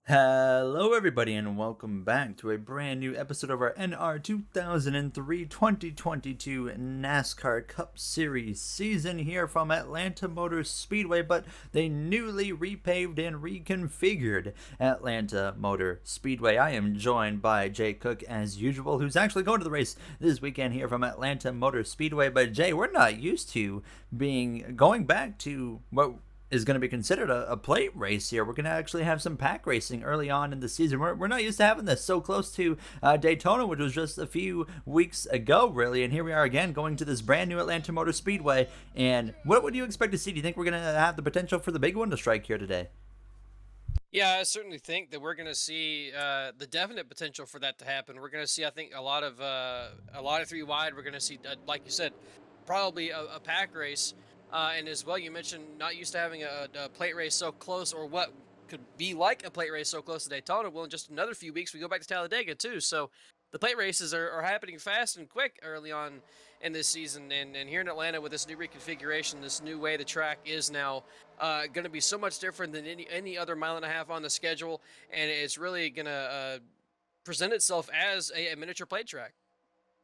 Hello, everybody, and welcome back to a brand new episode of our NR2003 2022 NASCAR Cup Series season here from Atlanta Motor Speedway, but the newly repaved and reconfigured Atlanta Motor Speedway. I am joined by Jay Cook as usual, who's actually going to the race this weekend here from Atlanta Motor Speedway. But Jay, we're not used to going back to what is going to be considered a plate race here. We're going to actually have some pack racing early on in the season. We're not used to having this so close to Daytona, which was just a few weeks ago, really. And here we are again going to this brand new Atlanta Motor Speedway. And what would you expect to see? Do you think we're going to have the potential for the big one to strike here today? Yeah, I certainly think that we're going to see the definite potential for that to happen. We're going to see, I think, a lot of three wide. We're going to see, like you said, probably a pack race, and as well, you mentioned not used to having a plate race so close, or what could be like a plate race so close to Daytona. Well, in just another few weeks, we go back to Talladega too. So the plate races are happening fast and quick early on in this season, and here in Atlanta with this new reconfiguration, this new way the track is now going to be so much different than any other mile and a half on the schedule, and it's really going to present itself as a miniature plate track.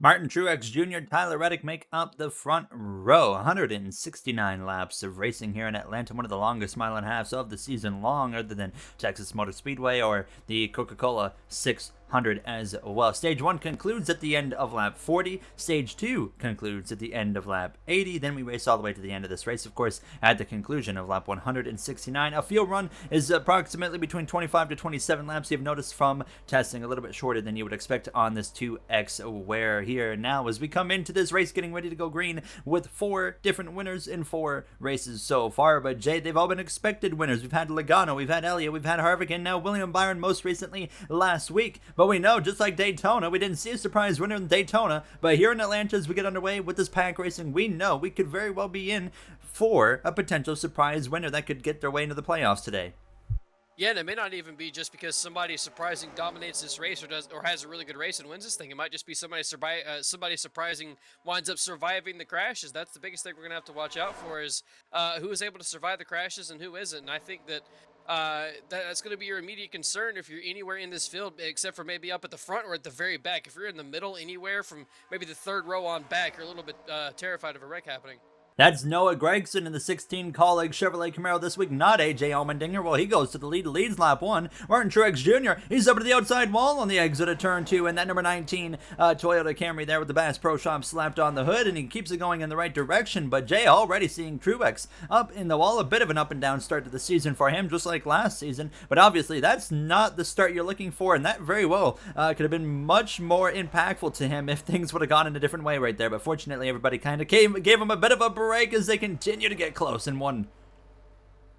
Martin Truex Jr., Tyler Reddick make up the front row. 169 laps of racing here in Atlanta, one of the longest mile and a halves of the season long, other than Texas Motor Speedway or the Coca-Cola 600 as well. Stage 1 concludes at the end of lap 40. Stage 2 concludes at the end of lap 80. Then we race all the way to the end of this race, of course, at the conclusion of lap 169. A field run is approximately between 25 to 27 laps. You've noticed from testing a little bit shorter than you would expect on this 2X wear here now as we come into this race getting ready to go green with 4 different winners in 4 races so far. But Jay, they've all been expected winners. We've had Logano, we've had Elliott, we've had Harvick, and now William Byron most recently last week. But we know, just like Daytona, we didn't see a surprise winner in Daytona, but here in Atlanta as we get underway with this pack racing, we know we could very well be in for a potential surprise winner that could get their way into the playoffs today. Yeah, and it may not even be just because somebody surprising dominates this race or has a really good race and wins this thing. It might just be somebody surprising winds up surviving the crashes. That's the biggest thing we're gonna have to watch out for is who is able to survive the crashes and who isn't. And I think that that's going to be your immediate concern if you're anywhere in this field, except for maybe up at the front or at the very back. If you're in the middle, anywhere from maybe the third row on back, you're a little bit terrified of a wreck happening. That's Noah Gragson in the 16 Colleague Chevrolet Camaro this week, not AJ Allmendinger. Well, he goes to the lead, leads lap 1. Martin Truex Jr., he's up to the outside wall on the exit of turn 2, and that number 19 Toyota Camry there with the Bass Pro Shop slapped on the hood, and he keeps it going in the right direction. But Jay already seeing Truex up in the wall, a bit of an up and down start to the season for him, just like last season. But obviously, that's not the start you're looking for, and that very well could have been much more impactful to him if things would have gone in a different way right there. But fortunately, everybody kind of gave him a bit of a break as they continue to get close and won.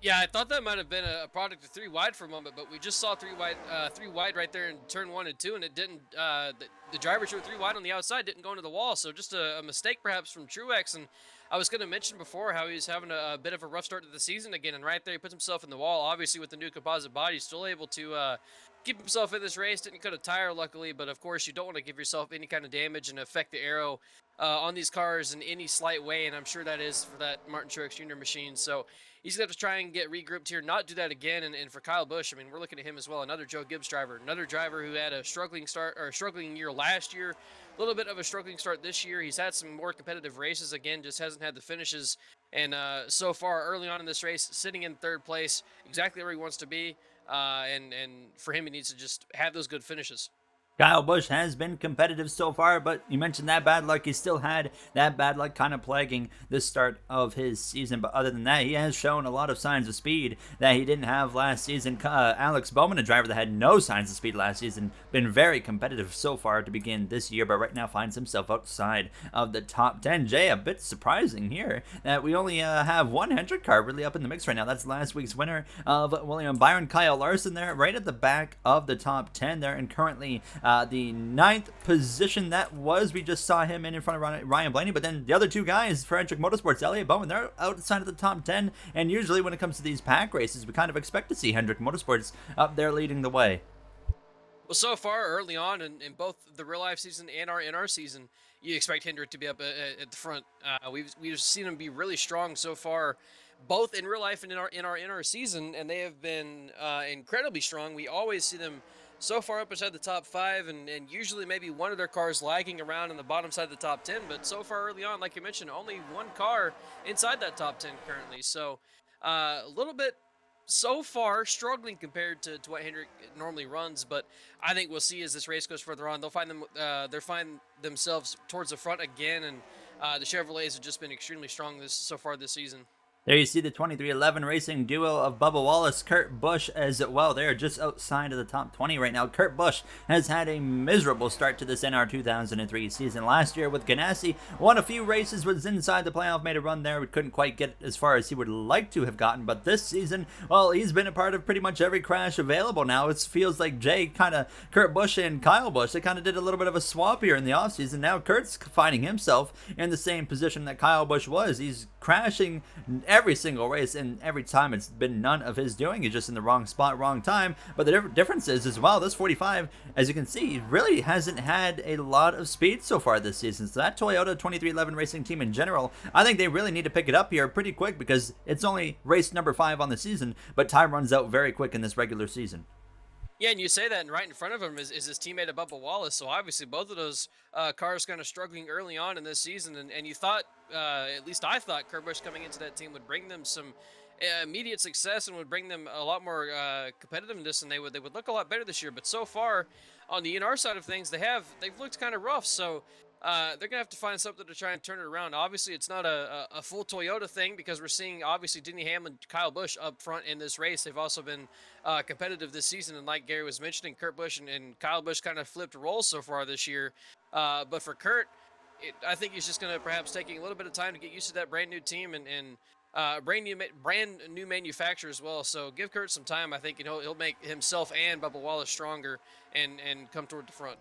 Yeah, I thought that might have been a product of three wide for a moment, but we just saw three wide right there in turn 1 and 2, and it didn't. The driver showed three wide on the outside, didn't go into the wall, so just a mistake perhaps from Truex. And I was going to mention before how he's having a bit of a rough start to the season again, and right there he puts himself in the wall. Obviously, with the new composite body, he's still able to keep himself in this race. Didn't cut a tire, luckily, but of course you don't want to give yourself any kind of damage and affect the aero on these cars in any slight way, and I'm sure that is for that Martin Truex Jr. machine. So he's going to have to try and get regrouped here, not do that again. And for Kyle Busch, I mean, we're looking at him as well. Another Joe Gibbs driver, another driver who had a struggling start or a struggling year last year, a little bit of a struggling start this year. He's had some more competitive races again, just hasn't had the finishes. And so far, early on in this race, sitting in third place, exactly where he wants to be. And for him, he needs to just have those good finishes. Kyle Busch has been competitive so far, but you mentioned that bad luck. He still had that bad luck kind of plaguing the start of his season. But other than that, he has shown a lot of signs of speed that he didn't have last season. Alex Bowman, a driver that had no signs of speed last season, been very competitive so far to begin this year, but right now finds himself outside of the top 10. Jay, a bit surprising here that we only have one Hendrick car really up in the mix right now. That's last week's winner of William Byron, Kyle Larson there, right at the back of the top 10 there, and currently the 9th position that was. We just saw him in front of Ryan Blaney, but then the other two guys for Hendrick Motorsports, Elliott, Bowman, they're outside of the top 10. And usually when it comes to these pack races, we kind of expect to see Hendrick Motorsports up there leading the way. Well, so far early on in both the real life season and our NR season, you expect Hendrick to be up at the front. We've seen him be really strong so far, both in real life and in our season, and they have been incredibly strong. We always see them so far up inside the top five, and usually maybe one of their cars lagging around in the bottom side of the top 10. But so far early on, like you mentioned, only one car inside that top 10 currently. So a little bit so far struggling compared to what Hendrick normally runs. But I think we'll see as this race goes further on, they'll find themselves towards the front again, and the Chevrolets have just been extremely strong this so far this season. There you see the 2311 racing duo of Bubba Wallace, Kurt Busch as well. They are just outside of the top 20 right now. Kurt Busch has had a miserable start to this NR2003 season. Last year with Ganassi, won a few races, was inside the playoff, made a run there, but couldn't quite get as far as he would like to have gotten. But this season, well, he's been a part of pretty much every crash available now. It feels like Kurt Busch and Kyle Busch, they kind of did a little bit of a swap here in the offseason. Now Kurt's finding himself in the same position that Kyle Busch was. He's crashing every single race, and every time it's been none of his doing. He's just in the wrong spot, wrong time. But the difference is as well, this 45, as you can see, really hasn't had a lot of speed so far this season. So that Toyota 2311 racing team in general, I think they really need to pick it up here pretty quick, because it's only race number 5 on the season, but time runs out very quick in this regular season. Yeah, and you say that, and right in front of him is his teammate Bubba Wallace. So obviously, both of those cars kind of struggling early on in this season. And you thought, at least I thought, Kurt Busch coming into that team would bring them some immediate success and would bring them a lot more competitiveness, and they would look a lot better this year. But so far, on the NR side of things, they've looked kind of rough. So they're gonna have to find something to try and turn it around. Obviously, it's not a full Toyota thing, because we're seeing obviously Denny Hamlin, Kyle Busch up front in this race. They've also been competitive this season, and like Gary was mentioning, Kurt Busch and Kyle Busch kind of flipped roles so far this year. But for Kurt, I think he's just gonna perhaps taking a little bit of time to get used to that brand new team and brand new manufacturer as well. So give Kurt some time. I think he'll make himself and Bubba Wallace stronger and come toward the front.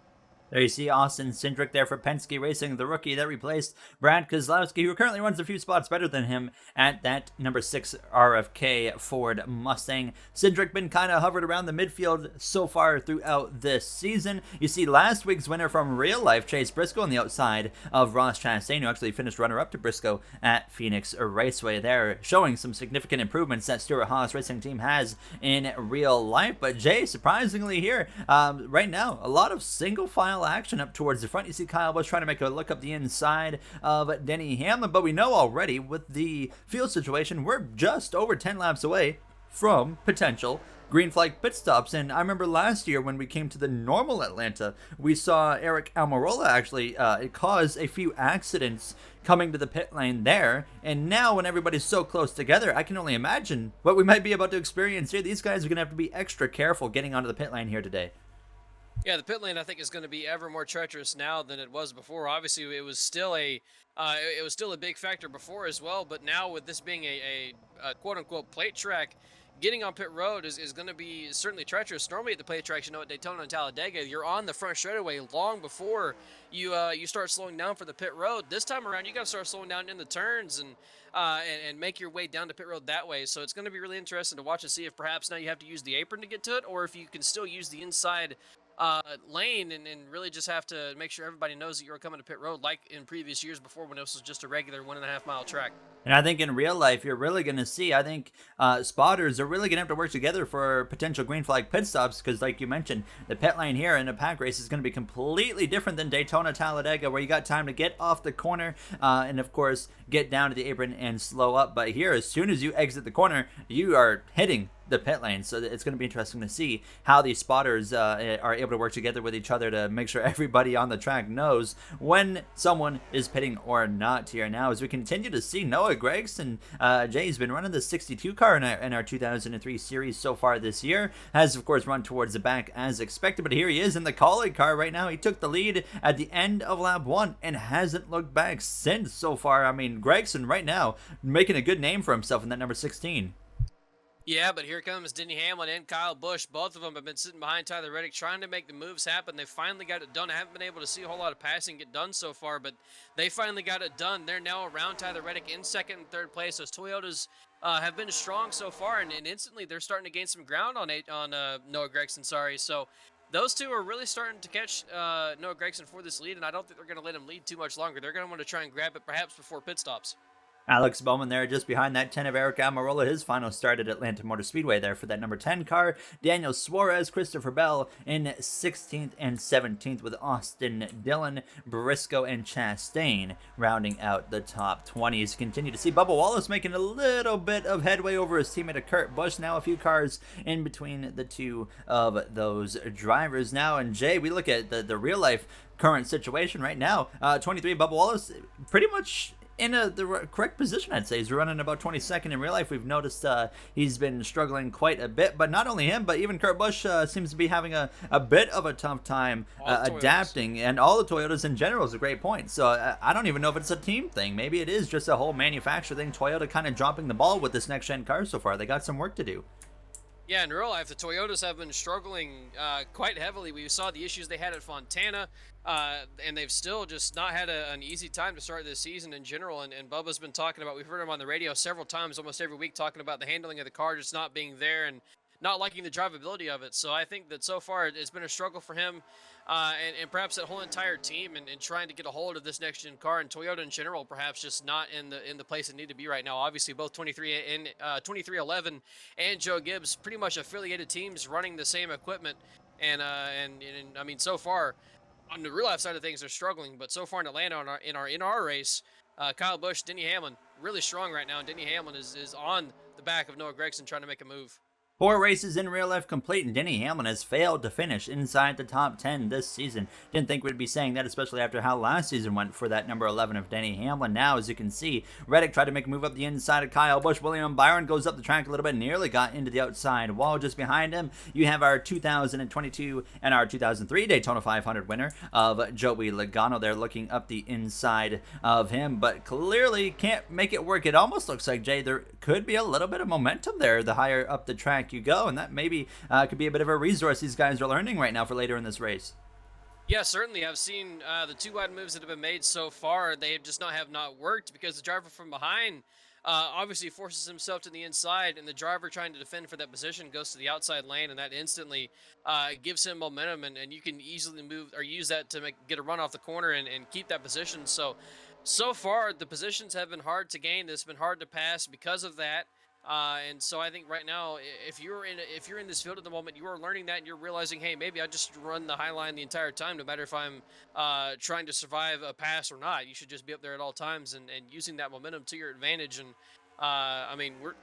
There you see Austin Cindric there for Penske Racing, the rookie that replaced Brad Keselowski, who currently runs a few spots better than him at that number 6 RFK Ford Mustang. Cindric been kind of hovered around the midfield so far throughout this season. You see last week's winner from real life, Chase Briscoe, on the outside of Ross Chastain, who actually finished runner-up to Briscoe at Phoenix Raceway there, showing some significant improvements that Stewart-Haas Racing Team has in real life. But Jay, surprisingly here, right now, a lot of single file action up towards the front. You see Kyle Busch trying to make a look up the inside of Denny Hamlin, but we know already with the field situation, we're just over 10 laps away from potential green flag pit stops. And I remember last year when we came to the normal Atlanta, we saw Eric Almirola actually cause a few accidents coming to the pit lane there. And now when everybody's so close together, I can only imagine what we might be about to experience here. These guys are going to have to be extra careful getting onto the pit lane here today. Yeah, the pit lane I think is going to be ever more treacherous now than it was before. Obviously, it was still a big factor before as well, but now with this being a quote unquote plate track, getting on pit road is going to be certainly treacherous. Normally at the plate tracks, at Daytona and Talladega, you're on the front straightaway long before you start slowing down for the pit road. This time around, you got to start slowing down in the turns and make your way down to pit road that way. So it's going to be really interesting to watch and see if perhaps now you have to use the apron to get to it, or if you can still use the inside lane and really just have to make sure everybody knows that you're coming to pit road, like in previous years before when this was just a regular 1.5 mile track. And I think in real life, you're really going to see, I think spotters are really going to have to work together for potential green flag pit stops, because like you mentioned, the pit lane here in a pack race is going to be completely different than Daytona, Talladega, where you got time to get off the corner and of course get down to the apron and slow up. But here, as soon as you exit the corner, you are hitting the pit lane. So it's going to be interesting to see how these spotters are able to work together with each other to make sure everybody on the track knows when someone is pitting or not here. Now, as we continue to see Noah Gragson, Jay's been running the 62 car in our 2003 series so far this year, has of course run towards the back as expected, but here he is in the Kaulig car right now. He took the lead at the end of lap 1 and hasn't looked back since so far. I mean, Gragson right now making a good name for himself in that number 16. Yeah, but here comes Denny Hamlin and Kyle Busch. Both of them have been sitting behind Tyler Reddick trying to make the moves happen. They finally got it done. I haven't been able to see a whole lot of passing get done so far, but they finally got it done. They're now around Tyler Reddick in second and third place. Those Toyotas have been strong so far, and instantly they're starting to gain some ground on Noah Gragson. So those two are really starting to catch Noah Gragson for this lead, and I don't think they're going to let him lead too much longer. They're going to want to try and grab it perhaps before pit stops. Alex Bowman there just behind that 10 of Eric Almirola. His final start at Atlanta Motor Speedway there for that number 10 car. Daniel Suarez, Christopher Bell in 16th and 17th with Austin Dillon, Briscoe, and Chastain rounding out the top 20s. Continue to see Bubba Wallace making a little bit of headway over his teammate Kurt Busch. Now a few cars in between the two of those drivers now. And Jay, we look at the real life current situation right now. 23 Bubba Wallace pretty much in the correct position, I'd say. He's running about 22nd in real life. We've noticed he's been struggling quite a bit, but not only him, but even Kurt Busch seems to be having a bit of a tough time adapting, and all the Toyotas in general is a great point. So I don't even know if it's a team thing. Maybe it is just a whole manufacturer thing. Toyota kind of dropping the ball with this next-gen car so far. They got some work to do. Yeah, in real life, the Toyotas have been struggling quite heavily. We saw the issues they had at Fontana, and they've still just not had an easy time to start this season in general. And Bubba's been talking about, we've heard him on the radio several times, almost every week, talking about the handling of the car just not being there and not liking the drivability of it. So I think that so far it's been a struggle for him and perhaps that whole entire team and trying to get a hold of this next gen car, and Toyota in general perhaps just not in the place it need to be right now. Obviously both 2311 and Joe Gibbs pretty much affiliated teams running the same equipment, and I mean so far on the real life side of things they're struggling, but so far in Atlanta in our race, Kyle Busch, Denny Hamlin really strong right now, and Denny Hamlin is on the back of Noah Gragson trying to make a move. 4 races in real life complete, and Denny Hamlin has failed to finish inside the top 10 this season. Didn't think we'd be saying that, especially after how last season went for that number 11 of Denny Hamlin. Now, as you can see, Reddick tried to make a move up the inside of Kyle Busch. William Byron goes up the track a little bit, nearly got into the outside wall. Just behind him, you have our 2022 and our 2003 Daytona 500 winner of Joey Logano there, looking up the inside of him, but clearly can't make it work. It almost looks like, Jay, there could be a little bit of momentum there the higher up the track you go, and that maybe could be a bit of a resource these guys are learning right now for later in this race. Yeah, certainly. I've seen the 2 wide moves that have been made so far. They just have not worked because the driver from behind obviously forces himself to the inside, and the driver trying to defend for that position goes to the outside lane, and that instantly gives him momentum, and you can easily move or use that to get a run off the corner and keep that position. So far, the positions have been hard to gain. It's been hard to pass because of that. And so I think right now, if you're in this field at the moment, you are learning that, and you're realizing, hey, maybe I just run the high line the entire time, no matter if I'm trying to survive a pass or not. You should just be up there at all times and using that momentum to your advantage. And I mean, we're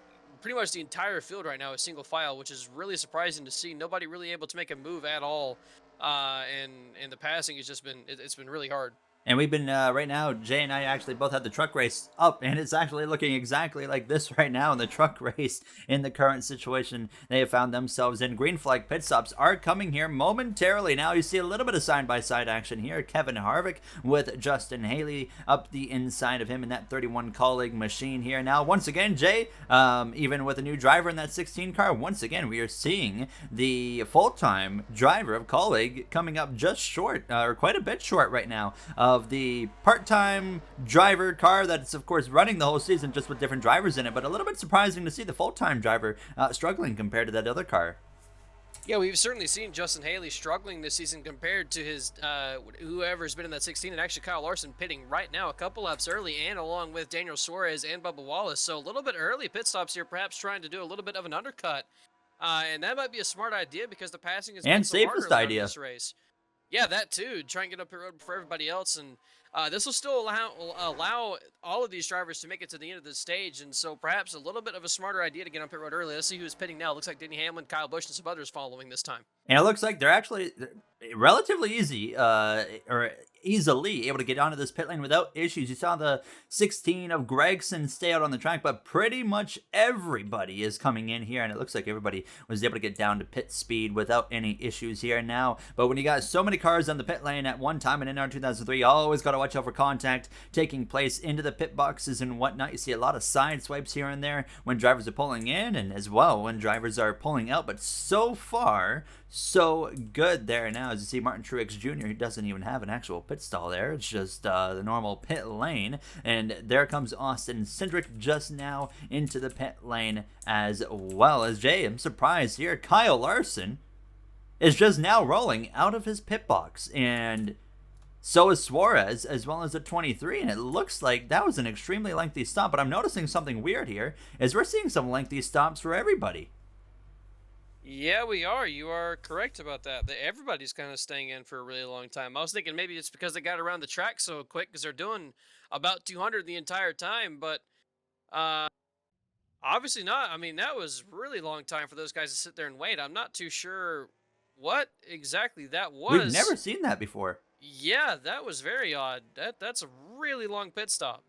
pretty much the entire field right now is single file, which is really surprising to see. Nobody really able to make a move at all, and the passing has just been it's been really hard. And we've been, right now, Jay and I actually both have the truck race up, and it's actually looking exactly like this right now in the truck race in the current situation they have found themselves in. Green flag pit stops are coming here momentarily. Now you see a little bit of side-by-side action here. Kevin Harvick with Justin Haley up the inside of him in that 31 Colleague machine here. Now, once again, Jay, even with a new driver in that 16 car, once again, we are seeing the full-time driver of Colleague coming up just short, or quite a bit short right now, of the part-time driver car that's of course running the whole season just with different drivers in it, but a little bit surprising to see the full-time driver struggling compared to that other car. Yeah, we've certainly seen Justin Haley struggling this season compared to his whoever's been in that 16, and actually Kyle Larson pitting right now a couple laps early, and along with Daniel Suarez and Bubba Wallace. So a little bit early pit stops here, perhaps trying to do a little bit of an undercut, and that might be a smart idea because the passing is and safest idea this race. Yeah, that too. Try and get up the road for everybody else, and this will still allow all of these drivers to make it to the end of the stage, and so perhaps a little bit of a smarter idea to get on pit road early. Let's see who's pitting now. Looks like Denny Hamlin, Kyle Busch, and some others following this time. And it looks like they're actually relatively easily able to get onto this pit lane without issues. You saw the 16 of Gragson stay out on the track, but pretty much everybody is coming in here, and it looks like everybody was able to get down to pit speed without any issues here now. But when you got so many cars on the pit lane at one time in NR2003, you always got to watch out for contact taking place into the pit boxes and whatnot. You see a lot of side swipes here and there when drivers are pulling in, and as well when drivers are pulling out, but so far, so good there now. As you see Martin Truex Jr., who doesn't even have an actual pit stall there. It's just the normal pit lane. And there comes Austin Cindric just now into the pit lane as well. As Jay, I'm surprised here. Kyle Larson is just now rolling out of his pit box. And So is Suarez, as well as a 23, and it looks like that was an extremely lengthy stop. But I'm noticing something weird here, is we're seeing some lengthy stops for everybody. Yeah, we are. You are correct about that. Everybody's kind of staying in for a really long time. I was thinking maybe it's because they got around the track so quick because they're doing about 200 the entire time, but uh, obviously not. I mean, that was really long time for those guys to sit there and wait. I'm not too sure what exactly that We've was. never seen that before. Yeah, that was very odd. That's a really long pit stop.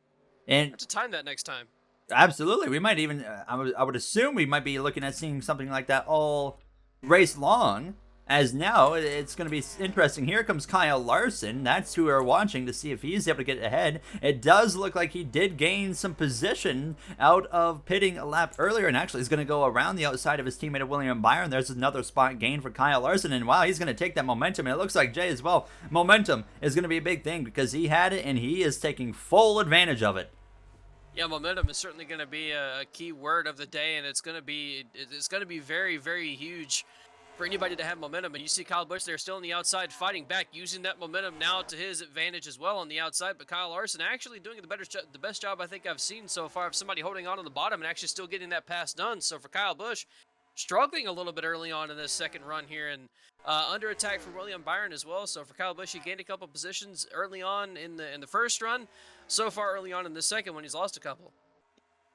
And Have to time that next time. absolutely, we might even, I would assume we might be looking at seeing something like that all race long. As now, it's going to be interesting. Here comes Kyle Larson. That's who we're watching to see if he's able to get ahead. It does look like he did gain some position out of pitting a lap earlier, and actually is going to go around the outside of his teammate William Byron. There's another spot gain for Kyle Larson, and wow, he's going to take that momentum. And it looks like Jay as well. Momentum is going to be a big thing because he had it, and he is taking full advantage of it. Yeah, momentum is certainly going to be a key word of the day, and it's going to be very, very huge for anybody to have momentum. And you see Kyle Busch there still on the outside fighting back, using that momentum now to his advantage as well on the outside. But Kyle Larson actually doing the best job I think I've seen so far of somebody holding on the bottom and actually still getting that pass done. So for Kyle Busch, struggling a little bit early on in this second run here, and under attack from William Byron as well. So for Kyle Busch, he gained a couple positions early on in the first run. So far early on in the second one, he's lost a couple.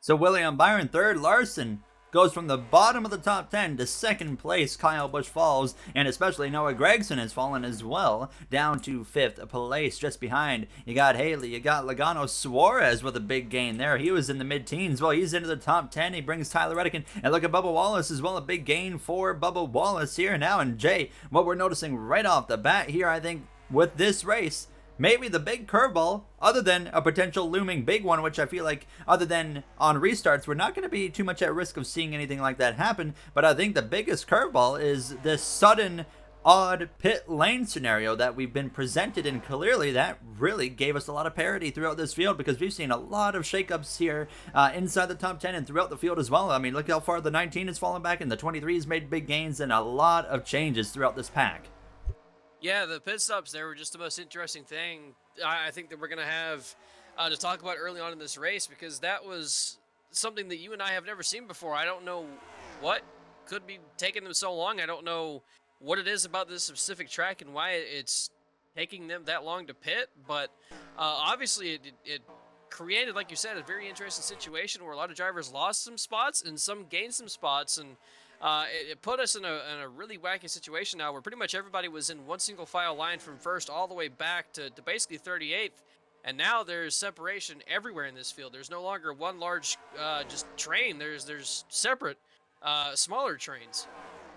So William Byron third, Larson goes from the bottom of the top 10 to second place. Kyle Busch falls, and especially Noah Gragson has fallen as well, down to fifth place. Just behind, you got Haley, you got Logano. Suarez with a big gain there. He was in the mid-teens. Well, he's into the top 10. He brings Tyler Reddick in, and look at Bubba Wallace as well. A big gain for Bubba Wallace here now. And Jay, what we're noticing right off the bat here, I think, with this race, maybe the big curveball, other than a potential looming big one, which I feel like, other than on restarts, we're not going to be too much at risk of seeing anything like that happen. But I think the biggest curveball is this sudden, odd pit lane scenario that we've been presented, and clearly that really gave us a lot of parity throughout this field, because we've seen a lot of shakeups here inside the top 10 and throughout the field as well. I mean, look how far the 19 has fallen back, and the 23's made big gains, and a lot of changes throughout this pack. Yeah, the pit stops there were just the most interesting thing I think that we're going to have to talk about early on in this race, because that was something that you and I have never seen before. I don't know what could be taking them so long. I don't know what it is about this specific track and why it's taking them that long to pit, but obviously it created, like you said, a very interesting situation where a lot of drivers lost some spots and some gained some spots, and it put us in a really wacky situation now where pretty much everybody was in one single file line from first all the way back to basically 38th. And now there's separation everywhere in this field. There's no longer one large just train. There's separate, smaller trains.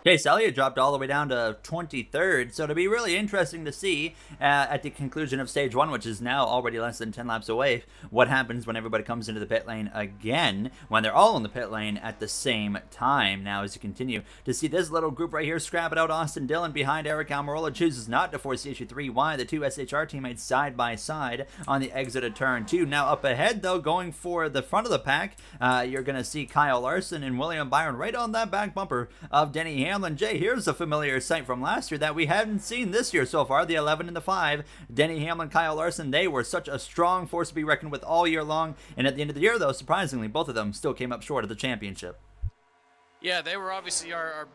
Chase Elliott dropped all the way down to 23rd, so it'll be really interesting to see at the conclusion of stage 1, which is now already less than 10 laps away, what happens when everybody comes into the pit lane again, when they're all in the pit lane at the same time. Now, as you continue to see this little group right here scrap it out, Austin Dillon behind Eric Almirola chooses not to force the issue 3Y. The two SHR teammates side by side on the exit of turn 2. Now up ahead, though, going for the front of the pack, you're going to see Kyle Larson and William Byron right on that back bumper of Denny Hamlin. Jay, here's a familiar sight from last year that we haven't seen this year so far, the 11 and the 5. Denny Hamlin, Kyle Larson, they were such a strong force to be reckoned with all year long, and at the end of the year, though, surprisingly, both of them still came up short of the championship. Yeah, they were obviously our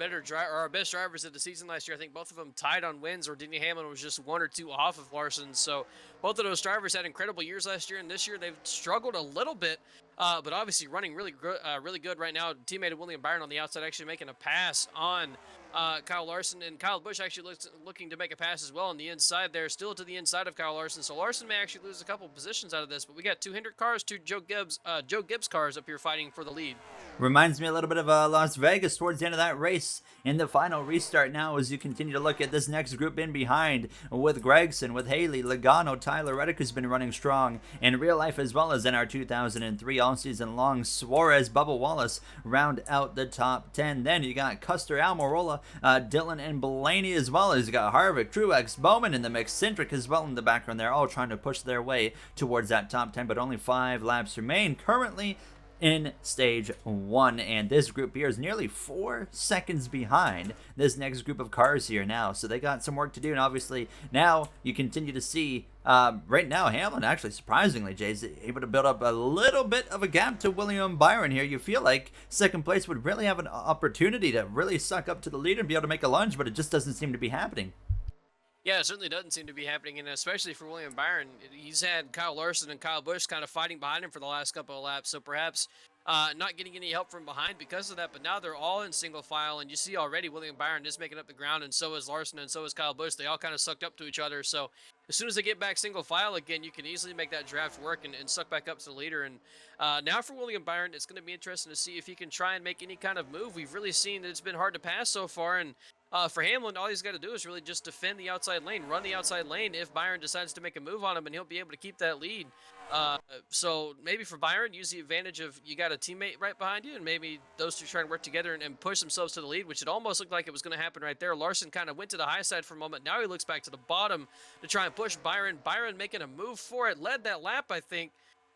best drivers of the season last year. I think both of them tied on wins, or Denny Hamlin was just one or two off of Larson. So both of those drivers had incredible years last year, and this year they've struggled a little bit, but obviously running really good right now. Teammate William Byron on the outside actually making a pass on Kyle Larson, and Kyle Busch actually looking to make a pass as well on the inside there, still to the inside of Kyle Larson. So Larson may actually lose a couple positions out of this, but we got two Hendrick cars, two Joe Gibbs cars up here fighting for the lead. Reminds me a little bit of Las Vegas towards the end of that race in the final restart now, as you continue to look at this next group in behind with Gragson, with Haley, Logano, Tyler Reddick, who's been running strong in real life as well as NR2003 all season long. Suarez, Bubba Wallace round out the top 10. Then you got Custer, Almirola, Dillon, and Blaney, as well as you got Harvick, Truex, Bowman in the mix, Centric as well in the background. They're all trying to push their way towards that top 10, but only 5 laps remain. Currently, in stage 1, and this group here is nearly 4 seconds behind this next group of cars here now, so they got some work to do. And obviously now you continue to see right now Hamlin, actually surprisingly, Jay's able to build up a little bit of a gap to William Byron here. You feel like second place would really have an opportunity to really suck up to the lead and be able to make a lunge, but it just doesn't seem to be happening. Yeah, it certainly doesn't seem to be happening, and especially for William Byron, he's had Kyle Larson and Kyle Busch kind of fighting behind him for the last couple of laps, so perhaps not getting any help from behind because of that, but now they're all in single file, and you see already William Byron is making up the ground, and so is Larson, and so is Kyle Busch. They all kind of sucked up to each other, so as soon as they get back single file again, you can easily make that draft work and suck back up to the leader. And now for William Byron, it's going to be interesting to see if he can try and make any kind of move. We've really seen that it's been hard to pass so far, and for Hamlin, all he's got to do is really just defend the outside lane, run the outside lane if Byron decides to make a move on him, and he'll be able to keep that lead. So maybe for Byron, use the advantage of you got a teammate right behind you, and maybe those two try and work together and push themselves to the lead, which it almost looked like it was going to happen right there. Larson kind of went to the high side for a moment. Now he looks back to the bottom to try and push Byron. Byron making a move for it, led that lap, I think,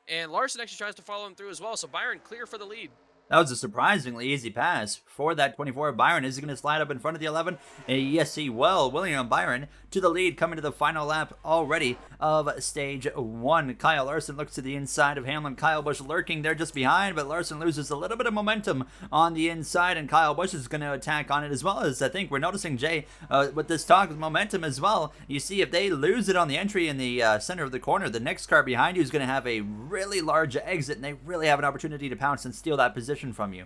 and Larson actually tries to follow him through as well. So Byron clear for the lead. That was a surprisingly easy pass for that 24. Byron is going to slide up in front of the 11. Yes, he will. William Byron to the lead, coming to the final lap already of stage 1. Kyle Larson looks to the inside of Hamlin. Kyle Busch lurking there just behind, but Larson loses a little bit of momentum on the inside, and Kyle Busch is going to attack on it as well. As I think we're noticing, Jay, with this talk of momentum as well. You see, if they lose it on the entry in the center of the corner, the next car behind you is going to have a really large exit, and they really have an opportunity to pounce and steal that position from you.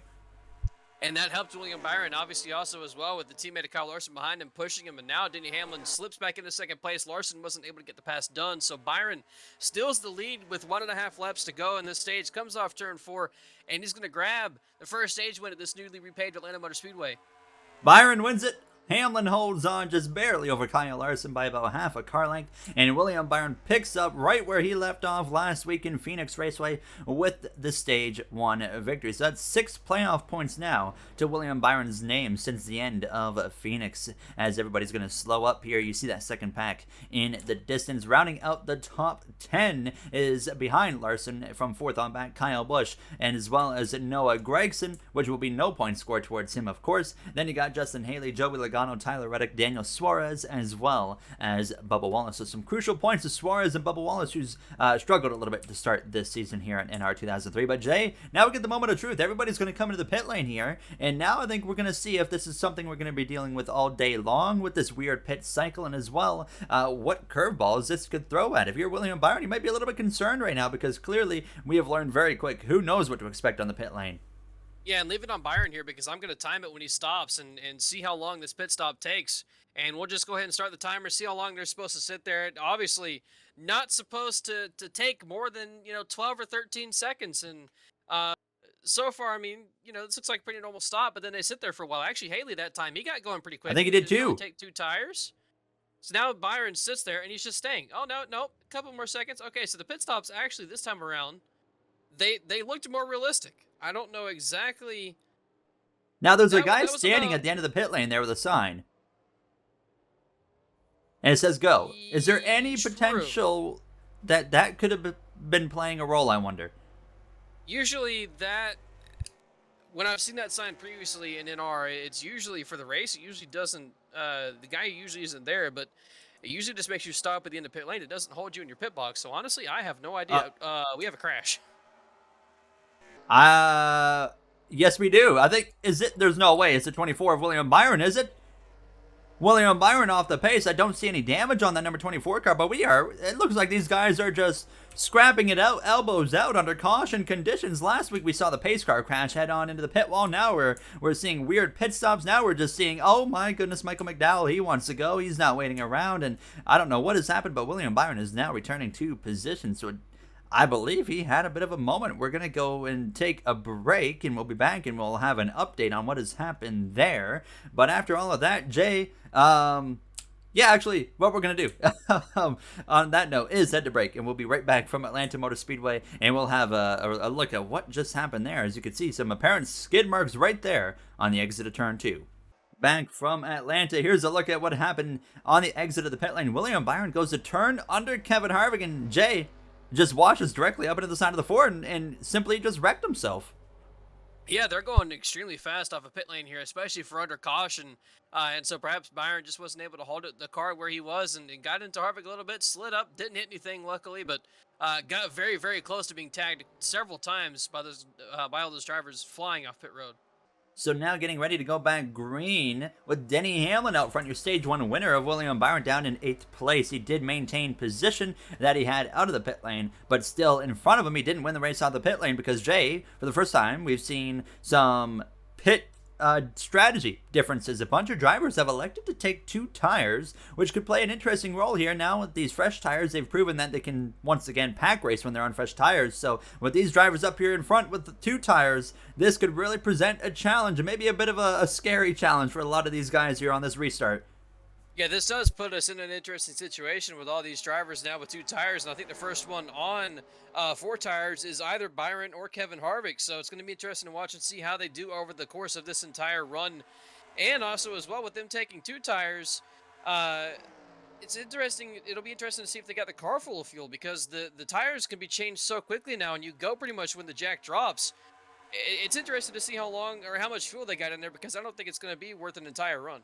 And that helped William Byron, obviously, also as well, with the teammate of Kyle Larson behind him, pushing him. And now Denny Hamlin slips back into second place. Larson wasn't able to get the pass done. So Byron steals the lead with 1.5 laps to go in this stage, comes off turn 4, and he's going to grab the first stage win at this newly repaved Atlanta Motor Speedway. Byron wins it. Hamlin holds on just barely over Kyle Larson by about half a car length, and William Byron picks up right where he left off last week in Phoenix Raceway with the Stage 1 victory. So that's 6 playoff points now to William Byron's name since the end of Phoenix. As everybody's going to slow up here, you see that second pack in the distance. Rounding out the top 10 is behind Larson from 4th on back, Kyle Busch, and as well as Noah Gragson, which will be no points scored towards him, of course. Then you got Justin Haley, Joey Logano, Tyler Reddick, Daniel Suarez, as well as Bubba Wallace. So some crucial points to Suarez and Bubba Wallace, who's struggled a little bit to start this season here at NR2003. But Jay, now we get the moment of truth. Everybody's going to come into the pit lane here, and now I think we're going to see if this is something we're going to be dealing with all day long with this weird pit cycle, and as well what curveballs this could throw at. If you're William Byron, you might be a little bit concerned right now, because clearly we have learned very quick who knows what to expect on the pit lane. Yeah, and leave it on Byron here, because I'm going to time it when he stops and see how long this pit stop takes. And we'll just go ahead and start the timer, see how long they're supposed to sit there. Obviously, not supposed to take more than, 12 or 13 seconds. And so far, I mean, this looks like a pretty normal stop, but then they sit there for a while. Actually, Haley that time, he got going pretty quick. I think he did too. Only take 2 tires. So now Byron sits there, and he's just staying. Oh, no, a couple more seconds. Okay, so the pit stops actually this time around, they looked more realistic. I don't know exactly. Now there's a guy standing at the end of the pit lane there with a sign. And it says go. Is there any potential that could have been playing a role, I wonder? Usually when I've seen that sign previously in NR, it's usually for the race. It usually doesn't, the guy usually isn't there, but it usually just makes you stop at the end of pit lane. It doesn't hold you in your pit box. So honestly, I have no idea. We have a crash. Yes, we do. I think, there's no way it's the 24 of William Byron, is it? William Byron off the pace. I don't see any damage on that number 24 car, but it looks like these guys are just scrapping it out, elbows out under caution conditions. Last week we saw the pace car crash head on into the pit wall. Now we're seeing weird pit stops. Now we're just seeing, oh my goodness, Michael McDowell, he wants to go. He's not waiting around, and I don't know what has happened, but William Byron is now returning to position. So I believe he had a bit of a moment. We're going to go and take a break, and we'll be back, and we'll have an update on what has happened there. But after all of that, Jay, actually, what we're going to do on that note is head to break, and we'll be right back from Atlanta Motor Speedway, and we'll have a look at what just happened there. As you can see, some apparent skid marks right there on the exit of turn 2. Back from Atlanta, here's a look at what happened on the exit of the pit lane. William Byron goes to turn under Kevin Harvick, and Jay, just washes directly up into the side of the four and simply just wrecked himself. Yeah, they're going extremely fast off a pit lane here, especially for under caution. And so perhaps Byron just wasn't able to hold the car where he was and got into Harvick a little bit, slid up, didn't hit anything, luckily, but got very, very close to being tagged several times by all those drivers flying off pit road. So now getting ready to go back green with Denny Hamlin out front, your stage one winner of William Byron down in 8th place. He did maintain position that he had out of the pit lane, but still in front of him, he didn't win the race out of the pit lane because Jay, for the first time, we've seen some pit strategy differences. A bunch of drivers have elected to take 2 tires, which could play an interesting role here. Now with these fresh tires, they've proven that they can once again pack race when they're on fresh tires. So with these drivers up here in front with the 2 tires, this could really present a challenge, and maybe a bit of a scary challenge for a lot of these guys here on this restart. Yeah, this does put us in an interesting situation with all these drivers now with 2 tires, and I think the first one on 4 tires is either Byron or Kevin Harvick. So it's going to be interesting to watch and see how they do over the course of this entire run, and also as well with them taking 2 tires. It's interesting. It'll be interesting to see if they got the car full of fuel because the tires can be changed so quickly now, and you go pretty much when the jack drops. It's interesting to see how long or how much fuel they got in there because I don't think it's going to be worth an entire run.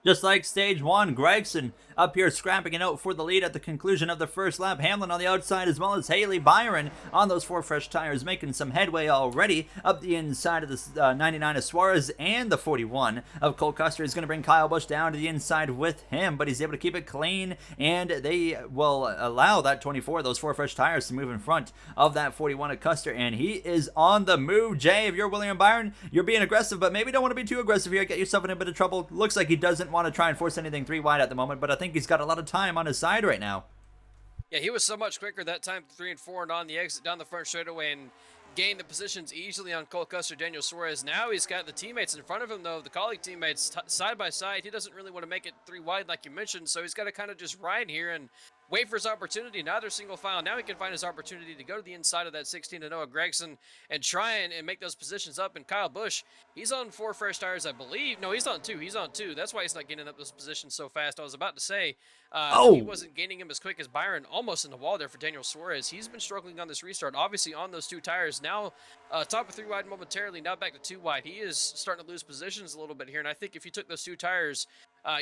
Just like stage one, Gregson up here scrapping it out for the lead at the conclusion of the first lap. Hamlin on the outside as well as Haley. Byron on those 4 fresh tires making some headway already up the inside of the 99 of Suarez, and the 41 of Cole Custer is going to bring Kyle Busch down to the inside with him, but he's able to keep it clean, and they will allow that 24, those 4 fresh tires, to move in front of that 41 of Custer, and he is on the move. Jay, if you're William Byron, you're being aggressive, but maybe don't want to be too aggressive here. Get yourself in a bit of trouble. Looks like he doesn't want to try and force anything 3 wide at the moment, but I think he's got a lot of time on his side right now. Yeah, he was so much quicker that time, 3 and 4, and on the exit down the front straightaway and gained the positions easily on Cole Custer, Daniel Suarez. Now he's got the teammates in front of him, though, the colleague teammates side by side. He doesn't really want to make it 3 wide like you mentioned, so he's got to kind of just ride here and wait for his opportunity. Now they're single file. Now he can find his opportunity to go to the inside of that 16 to Noah Gragson and try and make those positions up. And Kyle Busch, he's on 4 fresh tires, I believe. No, he's on 2. He's on 2. That's why he's not getting up those positions so fast. I was about to say he wasn't gaining him as quick as Byron. Almost in the wall there for Daniel Suarez. He's been struggling on this restart, obviously on those 2 tires. Now top of 3 wide momentarily, now back to 2 wide. He is starting to lose positions a little bit here. And I think if you took those 2 tires,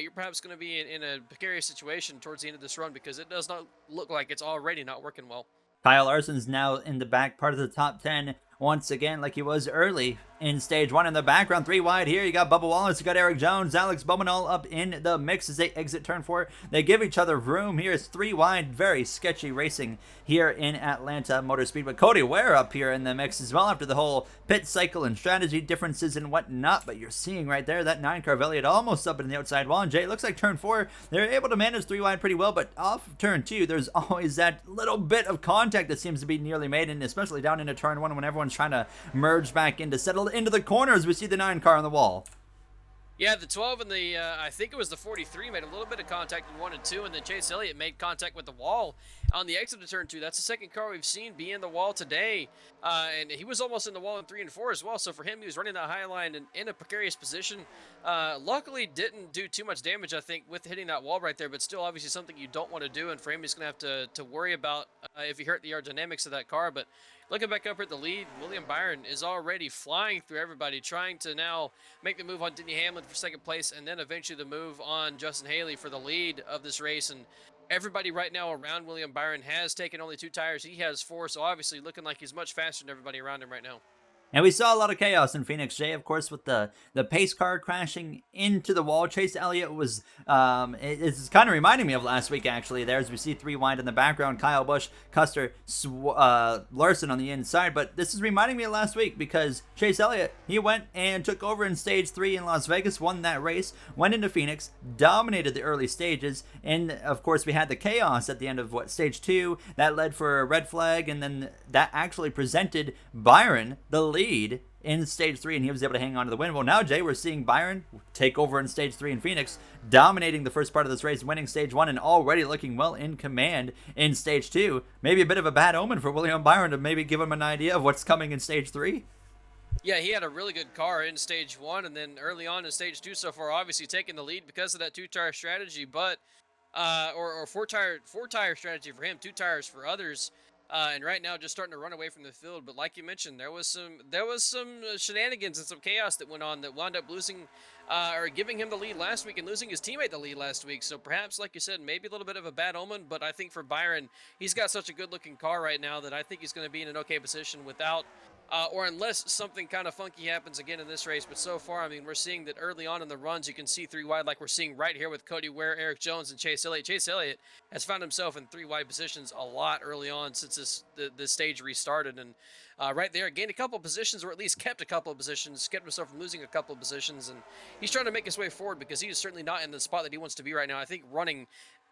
you're perhaps going to be in a precarious situation towards the end of this run because it does not look like it's already not working well. Kyle Larson's now in the back part of the top 10 once again, like he was early in stage 1. In the background, 3 wide here, you got Bubba Wallace, you got Eric Jones, Alex Bowman all up in the mix as they exit turn 4. They give each other room. Here is 3 wide, very sketchy racing here in Atlanta Motor Speedway. Cody Ware up here in the mix as well after the whole pit cycle and strategy differences and whatnot, but you're seeing right there that 9 car of Elliott almost up in the outside wall. And Jay, it looks like turn 4, they're able to manage 3 wide pretty well, but off of turn 2, there's always that little bit of contact that seems to be nearly made, and especially down into turn 1 when everyone's trying to merge back in to settle into the corners. We see the 9 car on the wall. Yeah, the 12 and the, I think it was the 43, made a little bit of contact in 1 and 2, and then Chase Elliott made contact with the wall on the exit of turn 2. That's the second car we've seen be in the wall today, and he was almost in the wall in 3 and 4 as well, so for him, he was running that high line and in a precarious position. Luckily, didn't do too much damage, I think, with hitting that wall right there, but still obviously something you don't want to do, and for him, he's going to have to worry about if he hurt the aerodynamics of that car. But looking back up at the lead, William Byron is already flying through everybody, trying to now make the move on Denny Hamlin for second place, and then eventually the move on Justin Haley for the lead of this race. And everybody right now around William Byron has taken only 2 tires. He has 4, so obviously looking like he's much faster than everybody around him right now. And we saw a lot of chaos in Phoenix, Jay, of course, with the pace car crashing into the wall. Chase Elliott was, it's kind of reminding me of last week, actually, there, as we see 3 wide in the background, Kyle Busch, Custer, Larson on the inside. But this is reminding me of last week because Chase Elliott, he went and took over in stage 3 in Las Vegas, won that race, went into Phoenix, dominated the early stages, and of course we had the chaos at the end of stage 2 that led for a red flag, and then that actually presented Byron the lead in stage 3, and he was able to hang on to the win. Well, now, Jay, we're seeing Byron take over in stage 3 in Phoenix, dominating the first part of this race, winning stage 1, and already looking well in command in stage 2. Maybe a bit of a bad omen for William Byron to maybe give him an idea of what's coming in stage 3. Yeah, he had a really good car in stage 1, and then early on in stage 2 so far, obviously taking the lead because of that 2-tire strategy, but or 4-tire strategy for him, 2 tires for others. and right now just starting to run away from the field. But like you mentioned, there was some shenanigans and some chaos that went on that wound up losing or giving him the lead last week and losing his teammate the lead last week. So perhaps, like you said, maybe a little bit of a bad omen. But I think for Byron, he's got such a good-looking car right now that I think he's going to be in an okay position without. Or unless something kind of funky happens again in this race. But so far, I mean, we're seeing that early on in the runs, you can see three wide, like we're seeing right here with Cody Ware, Eric Jones, and Chase Elliott. Chase Elliott has found himself in three wide positions a lot early on since this stage restarted. And right there, gained a couple of positions, or at least kept a couple of positions, kept himself from losing a couple of positions. And he's trying to make his way forward because he is certainly not in the spot that he wants to be right now. I think running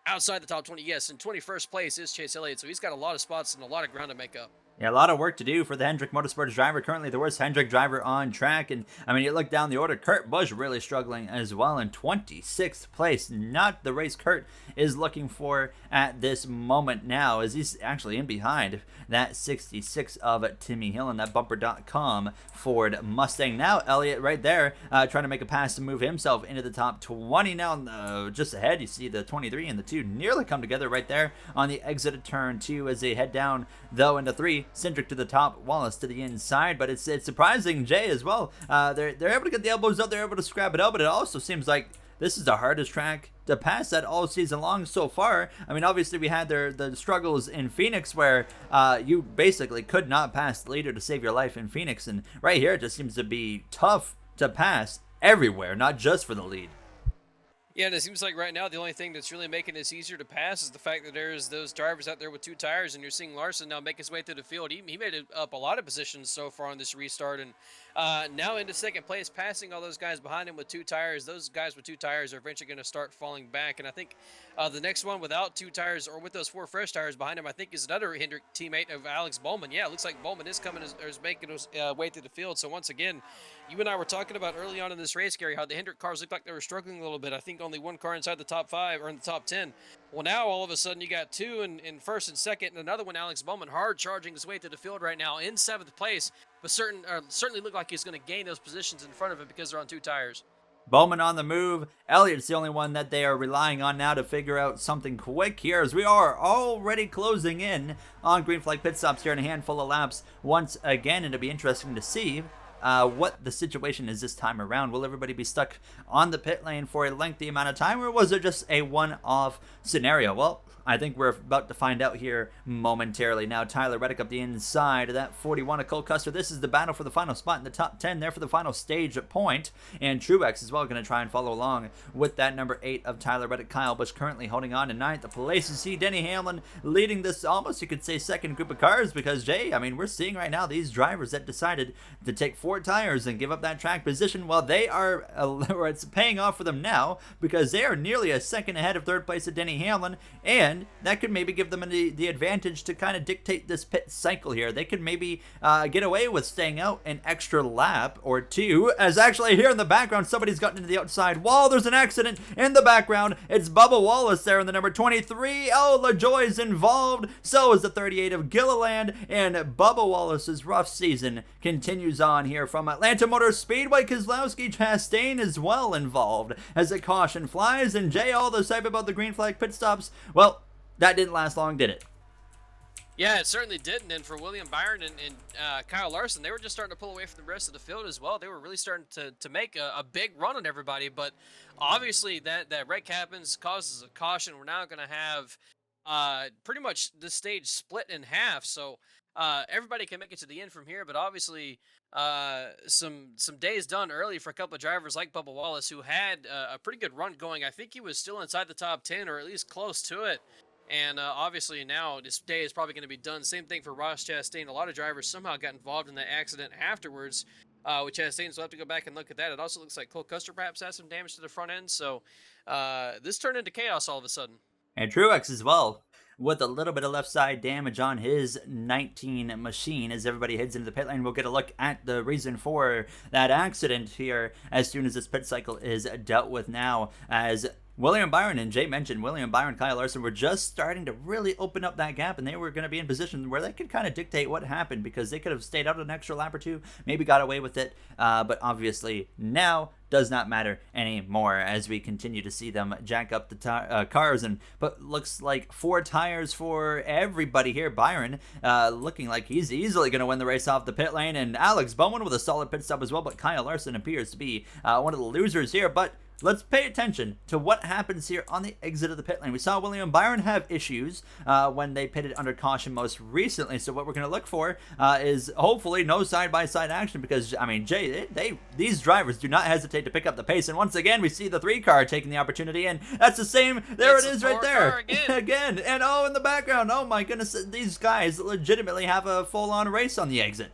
outside the top 20, yes, in 21st place is Chase Elliott. So he's got a lot of spots and a lot of ground to make up. Yeah, a lot of work to do for the Hendrick Motorsports driver. Currently the worst Hendrick driver on track. And, I mean, you look down the order, Kurt Busch really struggling as well in 26th place. Not the race Kurt is looking for at this moment now, as he's actually in behind that 66 of Timmy Hill and that Bumper.com Ford Mustang. Now, Elliott right there trying to make a pass to move himself into the top 20. Now, just ahead, you see the 23 and the 2 nearly come together right there on the exit of turn 2 as they head down, though, into 3. Cindric to the top, Wallace to the inside, but it's surprising Jay as well. They're able to get the elbows up, they're able to scrap it out, but it also seems like this is the hardest track to pass that all season long so far. I mean, obviously we had the struggles in Phoenix where you basically could not pass the leader to save your life in Phoenix, and right here it just seems to be tough to pass everywhere, not just for the lead. Yeah, and it seems like right now the only thing that's really making this easier to pass is the fact that there's those drivers out there with two tires, and you're seeing Larson now make his way through the field. He made it up a lot of positions so far on this restart, and now into second place, passing all those guys behind him with two tires. Those guys with two tires are eventually going to start falling back, and I think the next one without two tires or with those four fresh tires behind him, I think is another Hendrick teammate of Alex Bowman. Yeah, it looks like Bowman is coming or is making his way through the field. So once again, you and I were talking about early on in this race, Gary, how the Hendrick cars looked like they were struggling a little bit. I think only one car inside the top 5 or in the top 10. Well, now all of a sudden you got two in first and second, and another one, Alex Bowman, hard charging his way through the field right now in 7th place, but certainly look like he's going to gain those positions in front of him because they're on two tires. Bowman on the move. Elliott's the only one that they are relying on now to figure out something quick here, as we are already closing in on green flag pit stops here in a handful of laps once again. It'll be interesting to see what the situation is this time around. Will everybody be stuck on the pit lane for a lengthy amount of time, or was it just a one-off scenario? Well, I think we're about to find out here momentarily. Now, Tyler Reddick up the inside of that 41 of Cole Custer. This is the battle for the final spot in the top 10 there for the final stage at point. And Truex as well going to try and follow along with that number 8 of Tyler Reddick. Kyle Busch currently holding on to 9th place. You see Denny Hamlin leading this almost, you could say, second group of cars because, Jay, I mean, we're seeing right now these drivers that decided to take 4 tires and give up that track position. Well, they are, or it's paying off for them now because they are nearly a second ahead of 3rd place of Denny Hamlin, and that could maybe give them the advantage to kind of dictate this pit cycle here. They could maybe get away with staying out an extra lap or 2, as actually here in the background, somebody's gotten into the outside wall. There's an accident in the background. It's Bubba Wallace there in the number 23. Oh, LaJoy's involved. So is the 38 of Gilliland, and Bubba Wallace's rough season continues on here from Atlanta Motor Speedway. Keselowski Chastain is well involved as a caution flies, and Jay, all the hype about the green flag pit stops, well, that didn't last long, did it? Yeah, it certainly didn't. And for William Byron and Kyle Larson, they were just starting to pull away from the rest of the field as well. They were really starting to make a big run on everybody. But obviously that wreck happens, causes a caution. We're now going to have pretty much this stage split in half. So everybody can make it to the end from here. But obviously some days done early for a couple of drivers like Bubba Wallace, who had a pretty good run going. I think he was still inside the top 10 or at least close to it. And obviously now this day is probably going to be done. Same thing for Ross Chastain. A lot of drivers somehow got involved in that accident afterwards with Chastain, so we'll have to go back and look at that. It also looks like Cole Custer perhaps has some damage to the front end. So this turned into chaos all of a sudden. And Truex as well, with a little bit of left side damage on his 19 machine. As everybody heads into the pit lane, we'll get a look at the reason for that accident here as soon as this pit cycle is dealt with now, as William Byron, and Jay mentioned William Byron, Kyle Larson were just starting to really open up that gap, and they were going to be in position where they could kind of dictate what happened, because they could have stayed out an extra lap or two, maybe got away with it, but obviously now does not matter anymore as we continue to see them jack up the cars, and but looks like 4 tires for everybody here. Byron looking like he's easily going to win the race off the pit lane, and Alex Bowman with a solid pit stop as well, but Kyle Larson appears to be one of the losers here. But let's pay attention to what happens here on the exit of the pit lane. We saw William Byron have issues when they pitted under caution most recently. So what we're going to look for is hopefully no side-by-side action, because, I mean, Jay, these drivers do not hesitate to pick up the pace. And once again, we see the 3 car taking the opportunity, and that's the same. There it is right there. Again. And oh, in the background, oh my goodness, these guys legitimately have a full-on race on the exit.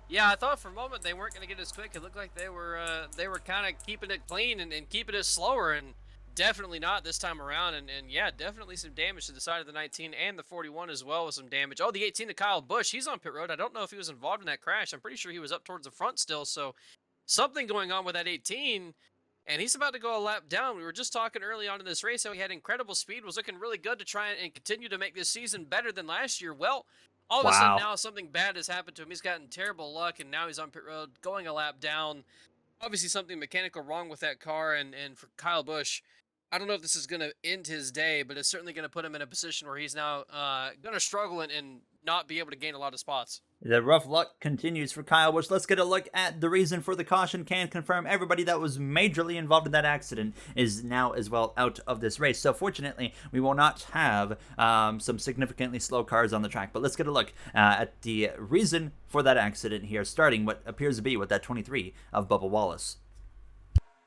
Yeah, I thought for a moment they weren't going to get as quick. It looked like they were kind of keeping it clean and keeping it slower, and definitely not this time around. And yeah, definitely some damage to the side of the 19 and the 41 as well, with some damage. Oh, the 18 to Kyle Busch. He's on pit road. I don't know if he was involved in that crash. I'm pretty sure he was up towards the front still. So something going on with that 18, and he's about to go a lap down. We were just talking early on in this race how he had incredible speed, was looking really good to try and continue to make this season better than last year. Well, all of a sudden now something bad has happened to him. He's gotten terrible luck, and now he's on pit road going a lap down. Obviously something mechanical wrong with that car, and for Kyle Busch, I don't know if this is going to end his day, but it's certainly going to put him in a position where he's now going to struggle and not be able to gain a lot of spots. The rough luck continues for Kyle Busch. Let's get a look at the reason for the caution. Can confirm everybody that was majorly involved in that accident is now as well out of this race. So fortunately, we will not have some significantly slow cars on the track. But let's get a look at the reason for that accident here, starting what appears to be with that 23 of Bubba Wallace.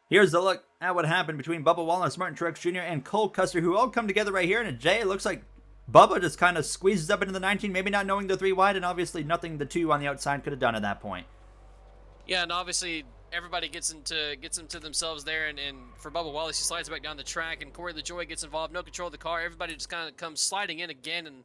Here's the look at what happened between Bubba Wallace, Martin Truex Jr., and Cole Custer, who all come together right here. And Jay, it looks like Bubba just kind of squeezes up into the 19, maybe not knowing the 3 wide, and obviously nothing the 2 on the outside could have done at that point. Yeah, and obviously everybody gets into themselves there, and for Bubba Wallace, he slides back down the track, and Corey LaJoie gets involved, no control of the car. Everybody just kind of comes sliding in again and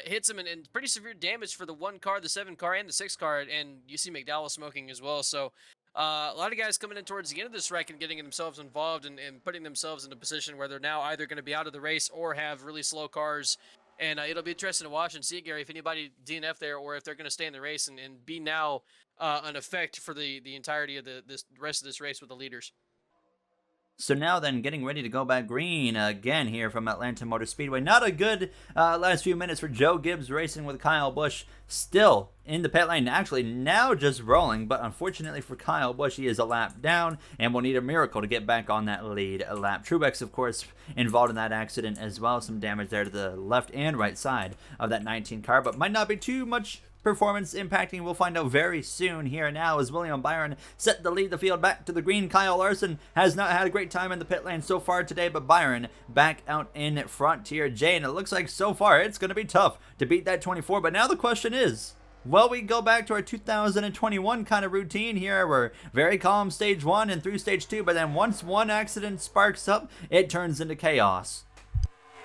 hits him, and pretty severe damage for the 1 car, the 7 car, and the 6 car, and you see McDowell smoking as well. So a lot of guys coming in towards the end of this wreck and getting themselves involved and putting themselves in a position where they're now either going to be out of the race or have really slow cars. And it'll be interesting to watch and see, Gary, if anybody DNF there or if they're going to stay in the race and be now an effect for the entirety of the rest of this race with the leaders. So now then, getting ready to go back green again here from Atlanta Motor Speedway. Not a good last few minutes for Joe Gibbs racing with Kyle Busch. Still in the pit lane, actually now just rolling, but unfortunately for Kyle Busch, he is a lap down and will need a miracle to get back on that lead lap. Truex, of course, involved in that accident as well. Some damage there to the left and right side of that 19 car, but might not be too much performance impacting. We'll find out very soon. Here now as William Byron set to lead the field back to the green. Kyle Larson has not had a great time in the pit lane so far today, but Byron back out in front here. Jay, and it looks like so far it's going to be tough to beat that 24, but now the question is, will we go back to our 2021 kind of routine here? We're very calm stage 1 and through stage 2, but then once one accident sparks up, it turns into chaos.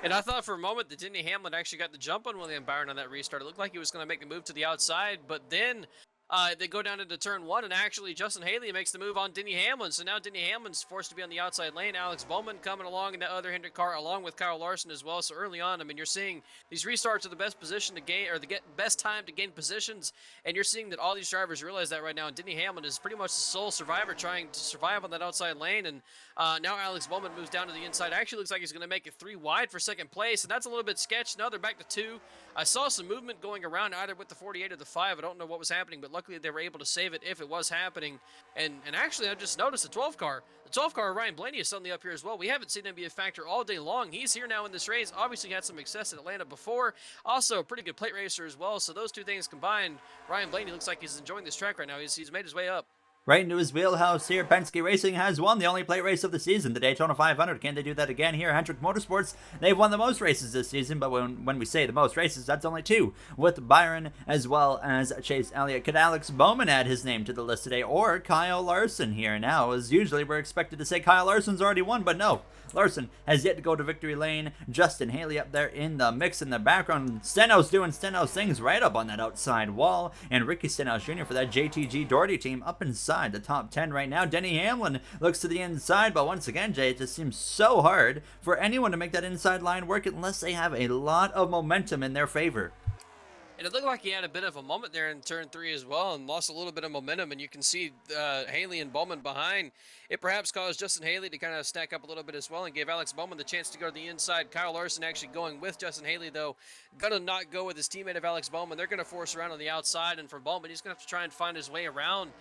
And I thought for a moment that Denny Hamlin actually got the jump on William Byron on that restart. It looked like he was going to make the move to the outside, but then they go down into turn 1, and actually Justin Haley makes the move on Denny Hamlin. So now Denny Hamlin's forced to be on the outside lane. Alex Bowman coming along in that other Hendrick car, along with Kyle Larson as well. So early on, I mean, you're seeing these restarts are the best position to gain, or the best time to gain positions, and you're seeing that all these drivers realize that right now. And Denny Hamlin is pretty much the sole survivor trying to survive on that outside lane. And now Alex Bowman moves down to the inside. Actually looks like he's going to make it 3 wide for second place, and that's a little bit sketch. Now they're back to 2. I saw some movement going around either with the 48 or the 5. I don't know what was happening, but luckily they were able to save it if it was happening. And actually, I just noticed the 12 car. The 12 car, Ryan Blaney, is suddenly up here as well. We haven't seen him be a factor all day long. He's here now in this race. Obviously had some success in Atlanta before. Also a pretty good plate racer as well. So those two things combined, Ryan Blaney looks like he's enjoying this track right now. He's made his way up. Right into his wheelhouse here. Penske Racing has won the only plate race of the season, the Daytona 500. Can they do that again here? Hendrick Motorsports, they've won the most races this season, but when we say the most races, that's only 2, with Byron as well as Chase Elliott. Could Alex Bowman add his name to the list today, or Kyle Larson here now? As usually we're expected to say Kyle Larson's already won, but no. Larson has yet to go to victory lane. Justin Haley up there in the mix in the background. Stenhouse doing Stenhouse things right up on that outside wall. And Ricky Stenhouse Jr. for that JTG Doherty team up inside the top 10 right now. Denny Hamlin looks to the inside, but once again, Jay, it just seems so hard for anyone to make that inside line work unless they have a lot of momentum in their favor. And it looked like he had a bit of a moment there in turn 3 as well and lost a little bit of momentum. And you can see Haley and Bowman behind. It perhaps caused Justin Haley to kind of stack up a little bit as well and gave Alex Bowman the chance to go to the inside. Kyle Larson actually going with Justin Haley, though, going to not go with his teammate of Alex Bowman. They're going to force around on the outside. And for Bowman, he's going to have to try and find his way around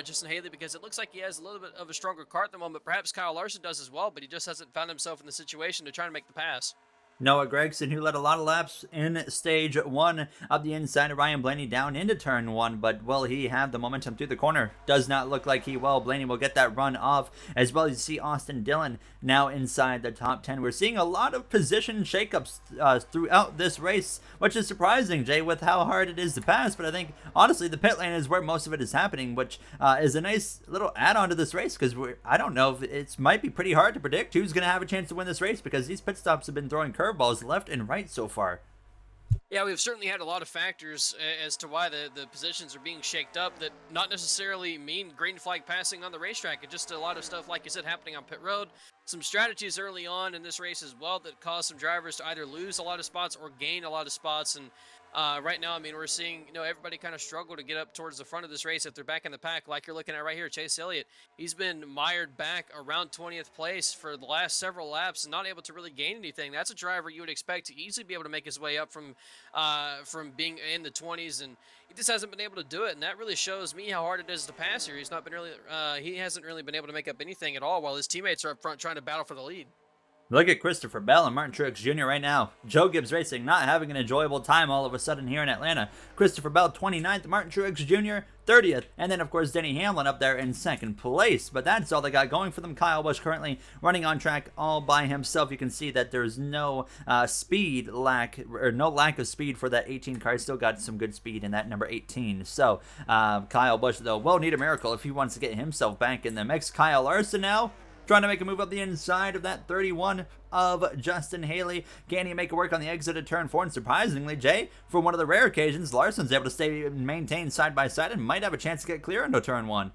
Justin Haley because it looks like he has a little bit of a stronger car at the moment. Perhaps Kyle Larson does as well, but he just hasn't found himself in the situation to try and make the pass. Noah Gragson, who led a lot of laps in stage 1 up the inside of Ryan Blaney down into turn 1, but will he have the momentum through the corner? Does not look like he will. Blaney will get that run off, as well as you see Austin Dillon now inside the top 10. We're seeing a lot of position shakeups throughout this race, which is surprising, Jay, with how hard it is to pass, but I think, honestly, the pit lane is where most of it is happening, which is a nice little add-on to this race, because I don't know, if it might be pretty hard to predict who's going to have a chance to win this race, because these pit stops have been throwing curveballs left and right so far. Yeah, we've certainly had a lot of factors as to why the positions are being shaked up that not necessarily mean green flag passing on the racetrack. It's just a lot of stuff, like you said, happening on pit road. Some strategies early on in this race as well that caused some drivers to either lose a lot of spots or gain a lot of spots. And right now, I mean, we're seeing, everybody kind of struggle to get up towards the front of this race if they're back in the pack, like you're looking at right here. Chase Elliott, he's been mired back around 20th place for the last several laps and not able to really gain anything. That's a driver you would expect to easily be able to make his way up from being in the 20s, and he just hasn't been able to do it. And that really shows me how hard it is to pass here. He's not been really, he hasn't really been able to make up anything at all while his teammates are up front trying to battle for the lead. Look at Christopher Bell and Martin Truex Jr. right now. Joe Gibbs Racing not having an enjoyable time all of a sudden here in Atlanta. Christopher Bell 29th, Martin Truex Jr. 30th, and then of course Denny Hamlin up there in 2nd place. But that's all they got going for them. Kyle Busch currently running on track all by himself. You can see that there's no speed lack, or no lack of speed for that 18 car. Still got some good speed in that number 18. So Kyle Busch, though, will need a miracle if he wants to get himself back in the mix. Kyle Larson now trying to make a move up the inside of that 31 of Justin Haley. Can he make it work on the exit of turn 4? And surprisingly, Jay, for one of the rare occasions, Larson's able to stay and maintain side by side and might have a chance to get clear into turn 1.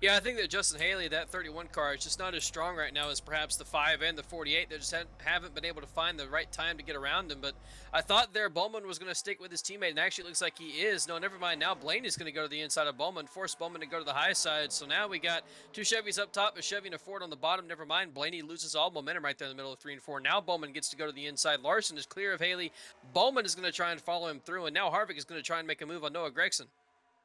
Yeah, I think that Justin Haley, that 31 car, is just not as strong right now as perhaps the 5 and the 48. They just haven't been able to find the right time to get around him. But I thought there Bowman was going to stick with his teammate, and actually looks like he is. No, never mind. Now Blaney's going to go to the inside of Bowman, force Bowman to go to the high side. So now we got 2 Chevys up top, a Chevy and a Ford on the bottom. Never mind. Blaney loses all momentum right there in the middle of 3 and 4. Now Bowman gets to go to the inside. Larson is clear of Haley. Bowman is going to try and follow him through, and now Harvick is going to try and make a move on Noah Gragson.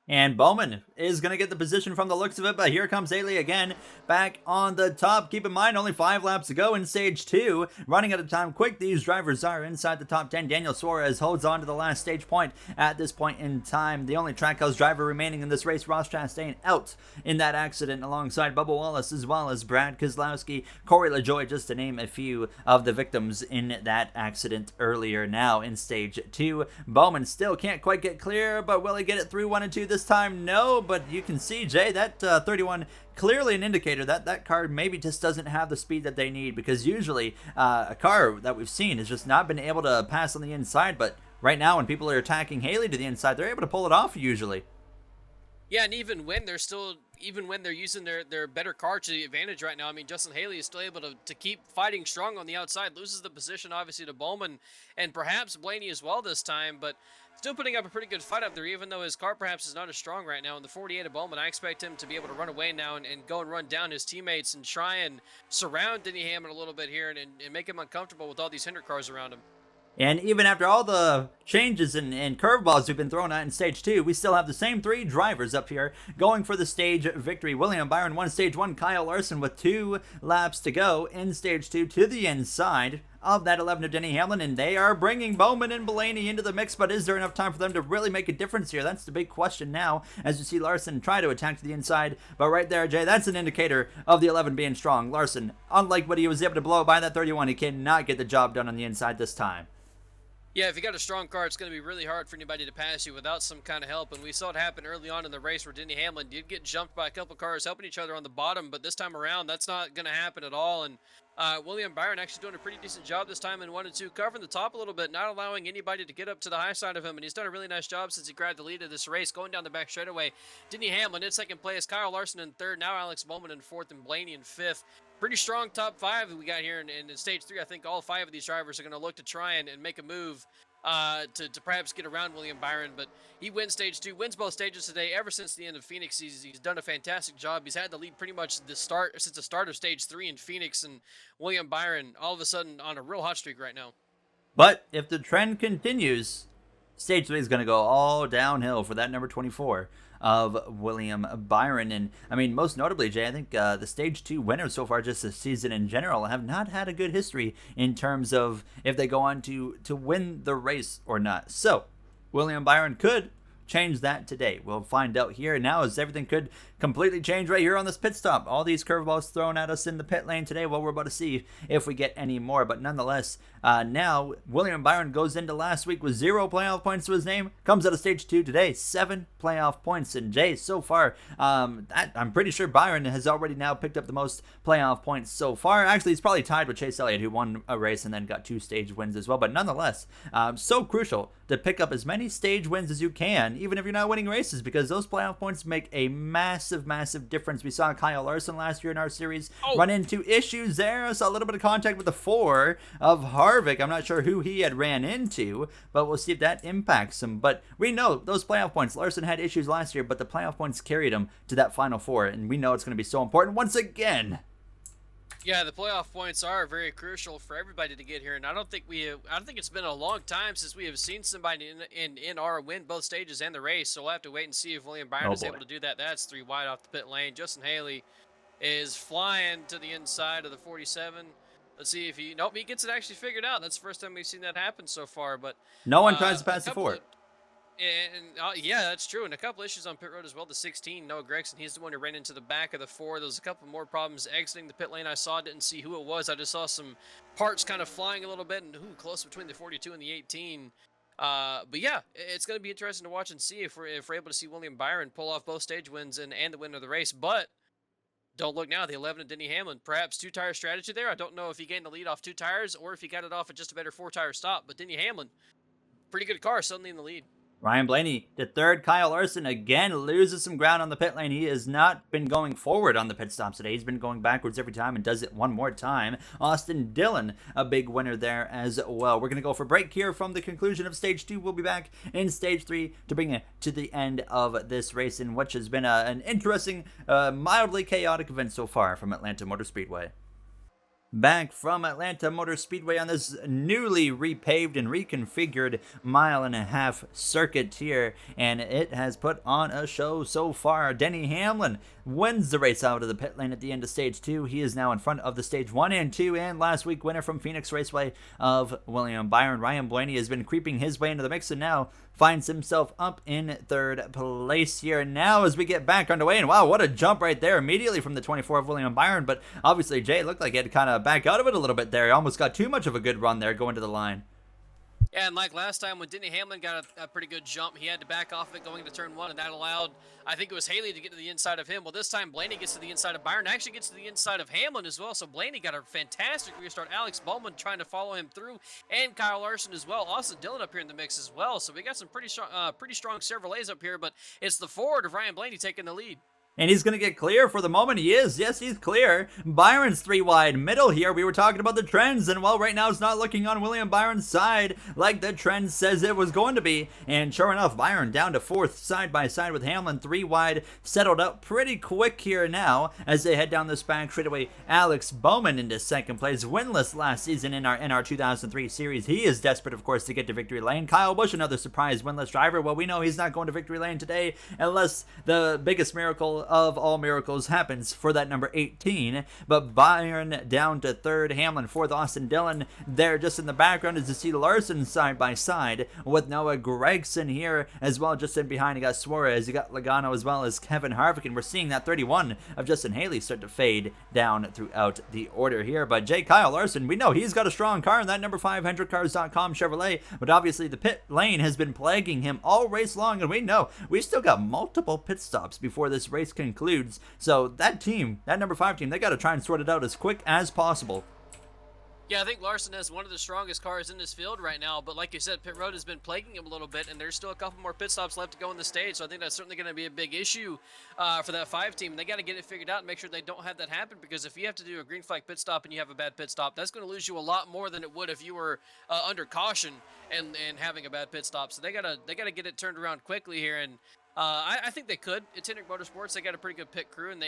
And Bowman is going to get the position from the looks of it, but here comes Haley again, back on the top. Keep in mind, only 5 laps to go in stage 2. Running out of time quick, these drivers are inside the top 10. Daniel Suarez holds on to the last stage point at this point in time. The only Trackhouse driver remaining in this race, Ross Chastain, out in that accident alongside Bubba Wallace, as well as Brad Keselowski, Corey LaJoie, just to name a few of the victims in that accident earlier. Now in stage 2, Bowman still can't quite get clear, but will he get it through 1 and 2 this time? No, but you can see, Jay, that 31 clearly an indicator that that car maybe just doesn't have the speed that they need, because usually a car that we've seen has just not been able to pass on the inside, but right now when people are attacking Haley to the inside, they're able to pull it off usually. Yeah, and even when they're using their better car to the advantage right now, I mean, Justin Haley is still able to keep fighting strong on the outside, loses the position obviously to Bowman and perhaps Blaney as well this time, but still putting up a pretty good fight up there, even though his car perhaps is not as strong right now. In the 48 of Bowman, I expect him to be able to run away now and go and run down his teammates and try and surround Denny Hamlin a little bit here and make him uncomfortable with all these hinder cars around him. And even after all the changes and curveballs we've been thrown out in stage 2, we still have the same 3 drivers up here going for the stage victory. William Byron won stage 1, Kyle Larson with 2 laps to go in stage 2 to the inside of that 11 of Denny Hamlin, and they are bringing Bowman and Blaney into the mix, but is there enough time for them to really make a difference here? That's the big question now, as you see Larson try to attack to the inside, but right there, Jay, that's an indicator of the 11 being strong. Larson, unlike what he was able to blow by that 31, he cannot get the job done on the inside this time. Yeah, if you got a strong car, it's going to be really hard for anybody to pass you without some kind of help. And we saw it happen early on in the race where Denny Hamlin did get jumped by a couple cars helping each other on the bottom. But this time around, that's not going to happen at all. And William Byron actually doing a pretty decent job this time in 1 and 2, covering the top a little bit, not allowing anybody to get up to the high side of him. And he's done a really nice job since he grabbed the lead of this race, going down the back straightaway. Denny Hamlin in second place, Kyle Larson in third, now Alex Bowman in fourth, and Blaney in fifth. Pretty strong top five that we got here in stage 3. I think all 5 of these drivers are going to look to try and make a move to perhaps get around William Byron, but he wins stage 2, wins both stages today. Ever since the end of Phoenix, he's done a fantastic job. He's had the lead pretty much since the start of stage 3 in Phoenix, and William Byron all of a sudden on a real hot streak right now. But if the trend continues, stage 3 is going to go all downhill for that number 24 of William Byron. And I mean, most notably, Jay, I think the stage 2 winners so far just this season in general have not had a good history in terms of if they go on to win the race or not. So William Byron could change that today. We'll find out here now, as everything could completely change right here on this pit stop. All these curveballs thrown at us in the pit lane today. Well, we're about to see if we get any more, but nonetheless, now William Byron goes into last week with 0 playoff points to his name, comes out of stage 2 today, 7 playoff points. And Jay, so far, I'm pretty sure Byron has already now picked up the most playoff points so far. Actually, he's probably tied with Chase Elliott, who won a race and then got 2 stage wins as well. But nonetheless, so crucial to pick up as many stage wins as you can, even if you're not winning races, because those playoff points make a massive difference. We saw Kyle Larson last year in our series run into issues there. I saw a little bit of contact with the 4 of Harvick. I'm not sure who he had ran into, but we'll see if that impacts him. But we know those playoff points. Larson had issues last year, but the playoff points carried him to that final 4, and we know it's going to be so important once again. Yeah, the playoff points are very crucial for everybody to get here, and I don't think it's been a long time since we have seen somebody in NR win both stages and the race. So we'll have to wait and see if William Byron is able to do that. That's 3 wide off the pit lane. Justin Haley is flying to the inside of the 47. Let's see if he gets it actually figured out. That's the first time we've seen that happen so far. But no one tries to pass the 4. Yeah, that's true. And a couple issues on pit road as well. The 16, Noah Gregson, he's the one who ran into the back of the 4. There's a couple more problems exiting the pit lane. I didn't see who it was. I just saw some parts kind of flying a little bit, and close between the 42 and the 18. But yeah, it's going to be interesting to watch and see if we're able to see William Byron pull off both stage wins and the win of the race. But don't look now, the 11 of Denny Hamlin. Perhaps 2-tire strategy there. I don't know if he gained the lead off 2 tires or if he got it off at just a better 4-tire stop. But Denny Hamlin, pretty good car, suddenly in the lead. Ryan Blaney, the 3rd. Kyle Larson again loses some ground on the pit lane. He has not been going forward on the pit stops today. He's been going backwards every time and does it one more time. Austin Dillon, a big winner there as well. We're going to go for break here from the conclusion of stage 2. We'll be back in stage 3 to bring it to the end of this race, in which has been an interesting, mildly chaotic event so far from Atlanta Motor Speedway. Back from Atlanta Motor Speedway on this newly repaved and reconfigured 1.5-mile circuit here, and it has put on a show so far. Denny Hamlin wins the race out of the pit lane at the end of stage 2. He is now in front of the stage 1 and 2 and last week winner from Phoenix Raceway of William Byron. Ryan Blaney has been creeping his way into the mix and now finds himself up in 3rd place here. Now as we get back underway, and wow, what a jump right there immediately from the 24 of William Byron, but obviously Jay looked like he had to kind of back out of it a little bit there. He almost got too much of a good run there going to the line. Yeah, and like last time when Denny Hamlin got a pretty good jump, he had to back off of it going into turn 1, and that allowed, I think it was Haley to get to the inside of him. Well, this time Blaney gets to the inside of Byron, actually gets to the inside of Hamlin as well, so Blaney got a fantastic restart. Alex Bowman trying to follow him through, and Kyle Larson as well. Austin Dillon up here in the mix as well, so we got some pretty strong Chevrolets up here, but it's the Ford of Ryan Blaney taking the lead. And he's going to get clear for the moment. He is. Yes, he's clear. Byron's 3 wide middle here. We were talking about the trends, and well, right now it's not looking on William Byron's side like the trend says it was going to be. And sure enough, Byron down to 4th side by side with Hamlin. 3 wide, settled up pretty quick here now as they head down this back straightaway. Alex Bowman into 2nd place, winless last season in our NR2003 series. He is desperate, of course, to get to victory lane. Kyle Busch, another surprise winless driver. Well, we know he's not going to victory lane today unless the biggest miracle miracle of all miracles happens for that number 18, but Byron down to third, Hamlin fourth, Austin Dillon there just in the background as you see Larson side by side with Noah Gragson here as well. Just in behind, you got Suarez, you got Logano as well as Kevin Harvick, and we're seeing that 31 of Justin Haley start to fade down throughout the order here. But Kyle Larson, we know he's got a strong car in that number 500cars.com Chevrolet, but obviously the pit lane has been plaguing him all race long, and we know we've still got multiple pit stops before this race concludes. So that team, that number 5 team, they got to try and sort it out as quick as possible. Yeah, I think Larson has one of the strongest cars in this field right now, but like you said, pit road has been plaguing him a little bit, and there's still a couple more pit stops left to go in the stage, so I think that's certainly going to be a big issue for that 5 team. They got to get it figured out and make sure they don't have that happen, because if you have to do a green flag pit stop and you have a bad pit stop, that's going to lose you a lot more than it would if you were under caution and having a bad pit stop. So they gotta get it turned around quickly here, and I think they could. It's Hendrick Motorsports. They got a pretty good pit crew, and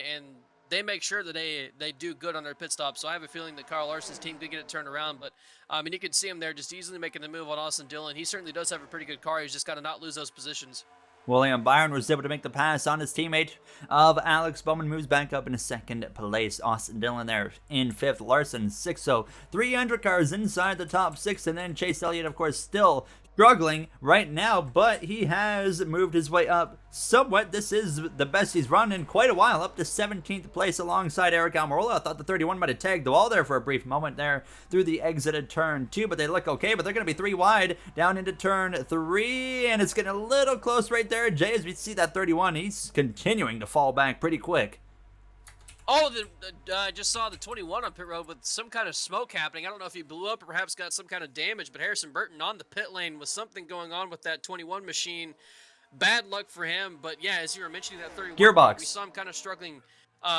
they make sure that they do good on their pit stops. So I have a feeling that Kyle Larson's team could get it turned around. But, I mean, you can see him there just easily making the move on Austin Dillon. He certainly does have a pretty good car. He's just got to not lose those positions. William Byron was able to make the pass on his teammate of Alex Bowman, moves back up in second place. Austin Dillon there in fifth, Larson sixth. So 300 cars inside the top 6, and then Chase Elliott, of course, still struggling right now, but he has moved his way up somewhat. This is the best he's run in quite a while, up to 17th place alongside Eric Almirola. I thought the 31 might have tagged the wall there for a brief moment there through the exited turn 2, but they look okay, but they're going to be 3 wide down into turn 3, and it's getting a little close right there, Jay, as we see that 31. He's continuing to fall back pretty quick. Oh, I just saw the 21 on pit road with some kind of smoke happening. I don't know if he blew up or perhaps got some kind of damage, but Harrison Burton on the pit lane with something going on with that 21 machine. Bad luck for him, but yeah, as you were mentioning that 31, gearbox, we saw him kind of struggling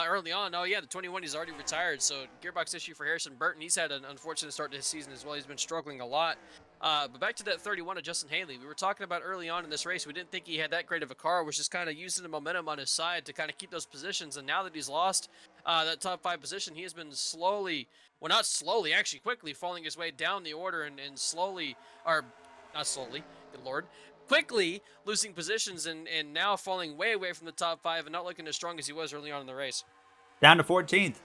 early on. Oh yeah, the 21, he's already retired, so gearbox issue for Harrison Burton. He's had an unfortunate start to his season as well. He's been struggling a lot. But back to that 31 of Justin Haley. We were talking about early on in this race, we didn't think he had that great of a car, was just kind of using the momentum on his side to kind of keep those positions, and now that he's lost that top 5 position, he has been slowly, well not slowly, actually quickly falling his way down the order and slowly, or not slowly, good lord, quickly losing positions and now falling way away from the top 5 and not looking as strong as he was early on in the race. Down to 14th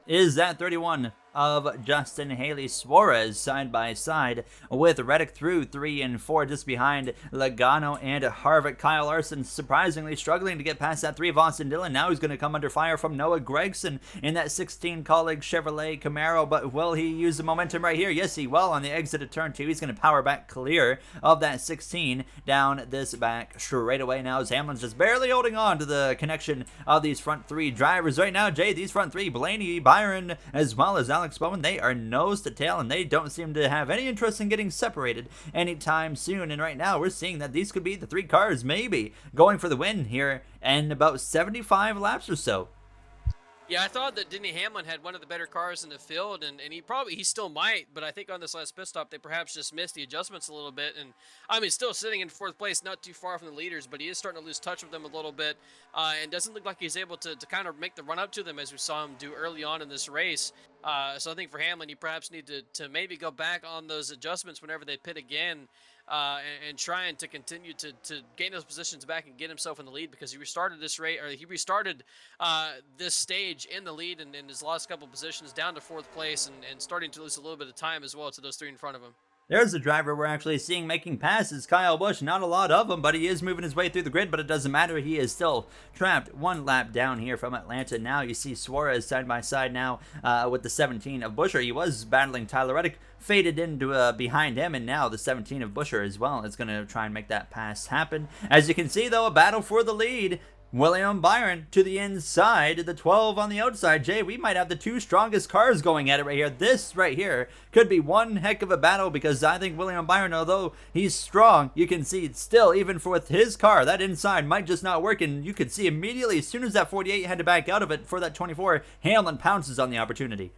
is that 31 of Justin Haley. Suarez side by side with Reddick through 3 and 4, just behind Logano and Harvick. Kyle Larson surprisingly struggling to get past that 3 of Austin Dillon. Now he's going to come under fire from Noah Gragson in that 16 colleague Chevrolet Camaro, but will he use the momentum right here? Yes, he will. On the exit of turn 2, he's going to power back clear of that 16 down this back straightaway. Now as Hamlin's just barely holding on to the connection of these front 3 drivers right now. Jay, these front 3, Blaney, Byron, as well as Alex Bowman, they are nose to tail, and they don't seem to have any interest in getting separated anytime soon. And right now, we're seeing that these could be the 3 cars maybe going for the win here in about 75 laps or so. Yeah, I thought that Denny Hamlin had one of the better cars in the field, and he still might, but I think on this last pit stop, they perhaps just missed the adjustments a little bit, and I mean, still sitting in 4th place, not too far from the leaders, but he is starting to lose touch with them a little bit, and doesn't look like he's able to kind of make the run up to them as we saw him do early on in this race. So I think for Hamlin, you perhaps need to maybe go back on those adjustments whenever they pit again, and trying to continue to gain those positions back and get himself in the lead, because he restarted this race, or he restarted this stage in the lead and in his last couple positions down to 4th place and starting to lose a little bit of time as well to those 3 in front of him. There's the driver we're actually seeing making passes, Kyle Busch. Not a lot of them, but he is moving his way through the grid, but it doesn't matter. He is still trapped 1 lap down here from Atlanta. Now you see Suarez side by side now with the 17 of Buescher. He was battling Tyler Reddick, faded into behind him, and now the 17 of Buescher as well is going to try and make that pass happen. As you can see, though, a battle for the lead. William Byron to the inside, the 12 on the outside. Jay, we might have the 2 strongest cars going at it right here. This right here could be one heck of a battle, because I think William Byron, although he's strong, you can see still, even with his car, that inside might just not work, and you could see immediately as soon as that 48 had to back out of it for that 24, Hamlin pounces on the opportunity.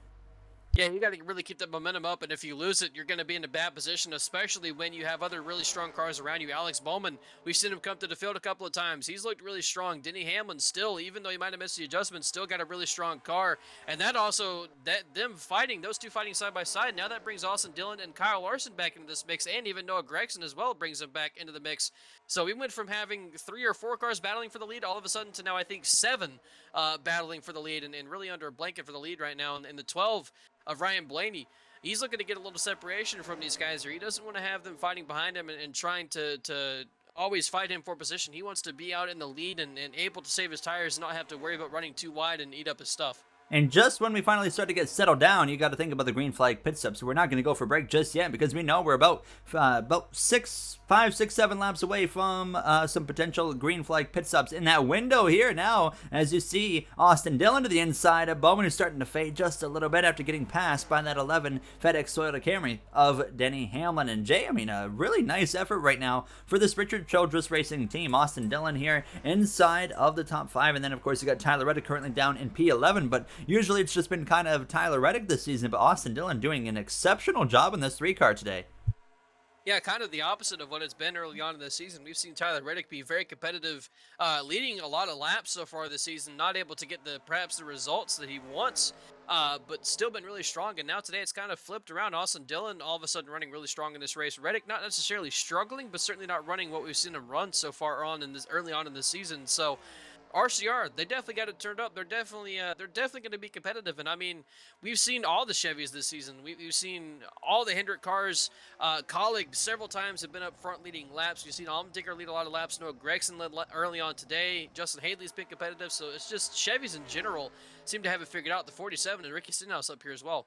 Yeah, you got to really keep that momentum up, and if you lose it, you're going to be in a bad position, especially when you have other really strong cars around you. Alex Bowman, we've seen him come to the field a couple of times. He's looked really strong. Denny Hamlin still, even though he might have missed the adjustment, still got a really strong car. And that also, them fighting, those two fighting side by side, now that brings Austin Dillon and Kyle Larson back into this mix, and even Noah Gragson as well brings them back into the mix. So we went from having 3 or 4 cars battling for the lead all of a sudden to now I think 7 battling for the lead, and really under a blanket for the lead right now in the 12 of Ryan Blaney. He's looking to get a little separation from these guys here. He doesn't want to have them fighting behind him and trying to always fight him for position. He wants to be out in the lead and able to save his tires and not have to worry about running too wide and eat up his stuff. And just when we finally start to get settled down, you got to think about the green flag pit stop. So we're not going to go for break just yet because we know we're about 5, 6, 7 laps away from some potential green flag pit stops in that window here now. As you see, Austin Dillon to the inside of Bowman is starting to fade just a little bit after getting passed by that 11 FedEx Toyota Camry of Denny Hamlin. And Jay, I mean, a really nice effort right now for this Richard Childress Racing team. Austin Dillon here inside of the top 5, and then of course you got Tyler Reddick currently down in P11, but usually it's just been kind of Tyler Reddick this season, but Austin Dillon doing an exceptional job in this 3 car today. Yeah, kind of the opposite of what it's been early on in the season. We've seen Tyler Reddick be very competitive, leading a lot of laps so far this season, not able to get perhaps the results that he wants, but still been really strong. And now today it's kind of flipped around. Austin Dillon all of a sudden running really strong in this race. Reddick not necessarily struggling, but certainly not running what we've seen him run so far early on in the season. So RCR, they definitely got it turned up. They're definitely going to be competitive. And I mean, we've seen all the Chevys this season. We've seen all the Hendrick cars. Colleagues several times have been up front leading laps. You've seen Allmendinger lead a lot of laps. Noah Gragson led early on today. Justin Haley's been competitive. So it's just Chevys in general seem to have it figured out. The 47 and Ricky Stenhouse up here as well.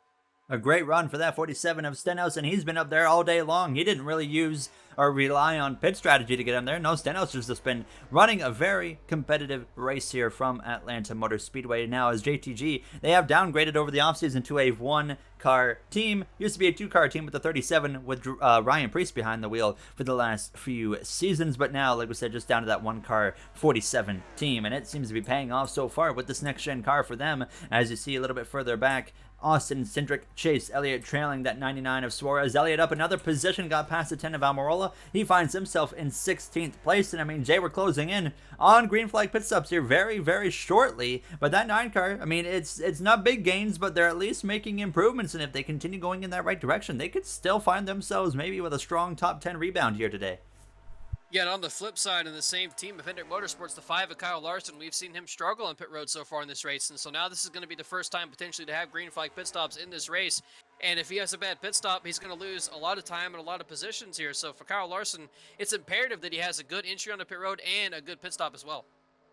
A great run for that 47 of Stenhouse, and he's been up there all day long. He didn't really use or rely on pit strategy to get him there. No, Stenhouse has just been running a very competitive race here from Atlanta Motor Speedway. Now, as JTG, they have downgraded over the offseason to a 1-car team. Used to be a 2-car team with the 37 with Ryan Preece behind the wheel for the last few seasons. But now, like we said, just down to that 1-car 47 team. And it seems to be paying off so far with this next-gen car for them. As you see a little bit further back, Austin Cindric, Chase Elliott trailing that 99 of Suarez. Elliott up another position, got past the 10 of Almirola. He finds himself in 16th place. And I mean, Jay, we're closing in on green flag pit stops here very, very shortly. But that 9 car, I mean, it's not big gains, but they're at least making improvements. And if they continue going in that right direction, they could still find themselves maybe with a strong top 10 rebound here today. Yeah, and on the flip side, in the same team of Hendrick Motorsports, the 5 of Kyle Larson, we've seen him struggle on pit road so far in this race. And so now this is going to be the first time potentially to have green flag pit stops in this race. And if he has a bad pit stop, he's going to lose a lot of time and a lot of positions here. So for Kyle Larson, it's imperative that he has a good entry on the pit road and a good pit stop as well.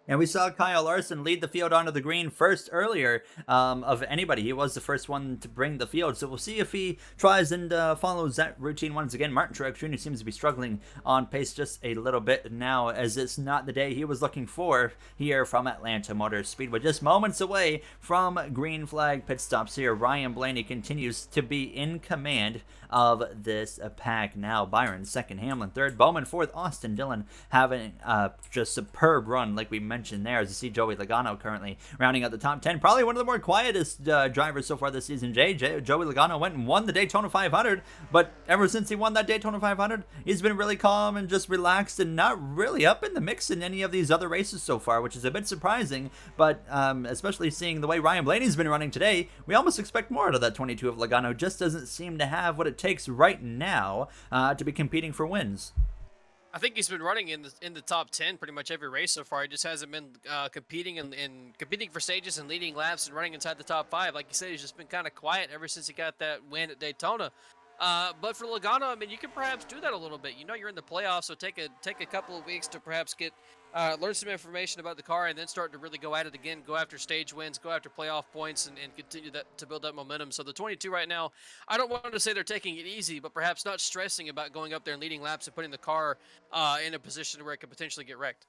And we saw Kyle Larson lead the field onto the green first earlier of anybody. He was the first one to bring the field. So we'll see if he tries and follows that routine once again. Martin Truex Jr. seems to be struggling on pace just a little bit now, as it's not the day he was looking for here from Atlanta Motor Speedway. Just moments away from green flag pit stops here. Ryan Blaney continues to be in command of this pack now. Byron second, Hamlin third, Bowman fourth, Austin Dillon having just superb run like we mentioned there, as you see Joey Logano currently rounding out the top 10. Probably one of the more quietest drivers so far this season. Joey Logano went and won the Daytona 500, but ever since he won that Daytona 500, he's been really calm and just relaxed and not really up in the mix in any of these other races so far, which is a bit surprising. But especially seeing the way Ryan Blaney's been running today, we almost expect more out of that 22 of Logano. Just doesn't seem to have what it takes right now to be competing for wins. I think he's been running in the top 10 pretty much every race so far. He just hasn't been competing competing for stages and leading laps and running inside the top 5. Like you said, he's just been kind of quiet ever since he got that win at Daytona. But for Logano, I mean, you can perhaps do that a little bit. You know, you're in the playoffs, so take a couple of weeks to perhaps learn some information about the car and then start to really go at it again, go after stage wins, go after playoff points, and continue to build that momentum. So the 22 right now, I don't want to say they're taking it easy, but perhaps not stressing about going up there and leading laps and putting the car in a position where it could potentially get wrecked.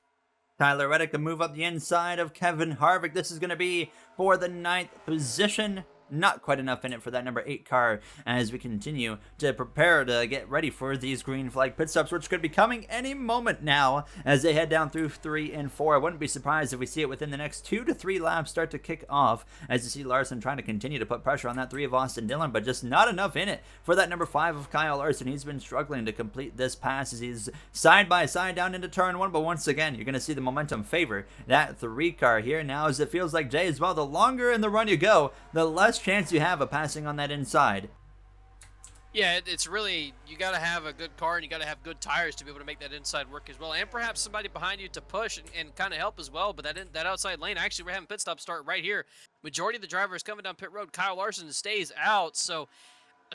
Tyler Reddick to move up the inside of Kevin Harvick. This is going to be for the 9th position. not quite enough in it for that number 8 car as we continue to prepare to get ready for these green flag pit stops, which could be coming any moment now as they head down through 3 and 4. I wouldn't be surprised if we see it within the next 2 to 3 laps start to kick off as you see Larson trying to continue to put pressure on that 3 of Austin Dillon, but just not enough in it for that number 5 of Kyle Larson. He's been struggling to complete this pass as he's side by side down into turn 1, but once again, you're going to see the momentum favor that 3 car here now, as it feels like, Jay, as well, the longer in the run you go, the less chance you have of passing on that inside. Yeah, it's really, you got to have a good car and you got to have good tires to be able to make that inside work as well, and perhaps somebody behind you to push and kind of help as well. But that outside lane, actually, we're having pit stop start right here. Majority of the drivers coming down pit road. Kyle Larson stays out, so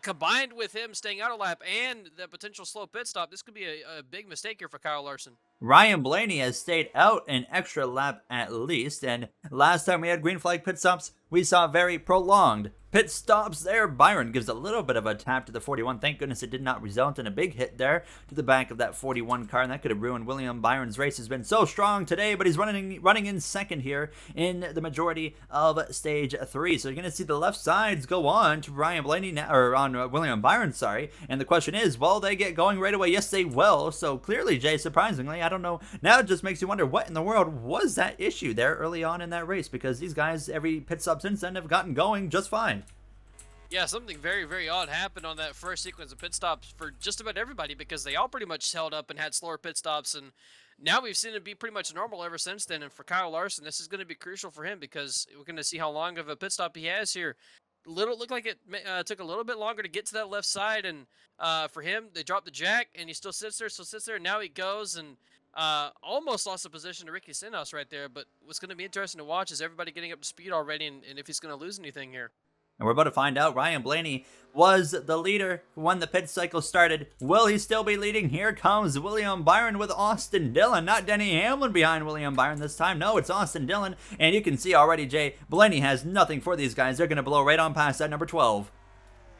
combined with him staying out a lap and the potential slow pit stop, this could be a big mistake here for Kyle Larson. Ryan Blaney has stayed out an extra lap at least, and last time we had green flag pit stops, we saw very prolonged pit stops there. Byron gives a little bit of a tap to the 41. Thank goodness it did not result in a big hit there to the back of that 41 car, and that could have ruined William Byron's race. Has been so strong today, but he's running in second here in the majority of stage 3. So you're going to see the left sides go on to Ryan Blaney now, or on William Byron, sorry. And the question is, will they get going right away? Yes, they will. So clearly, Jay, surprisingly, I don't know. Now it just makes you wonder what in the world was that issue there early on in that race, because these guys, every pit stop since then, have gotten going just fine. Yeah, something very, very odd happened on that first sequence of pit stops for just about everybody, because they all pretty much held up and had slower pit stops, and now we've seen it be pretty much normal ever since then. And for Kyle Larson, this is going to be crucial for him, because we're going to see how long of a pit stop he has here. Looked like it took a little bit longer to get to that left side, and for him, they dropped the jack, and he still sits there, and now he goes and almost lost the position to Ricky Stenhouse right there. But what's going to be interesting to watch is everybody getting up to speed already, and if he's going to lose anything here. And we're about to find out. Ryan Blaney was the leader when the pit cycle started. Will he still be leading? Here comes William Byron with Austin Dillon. Not Denny Hamlin behind William Byron this time. No, it's Austin Dillon. And you can see already, Jay, Blaney has nothing for these guys. They're going to blow right on past that number 12.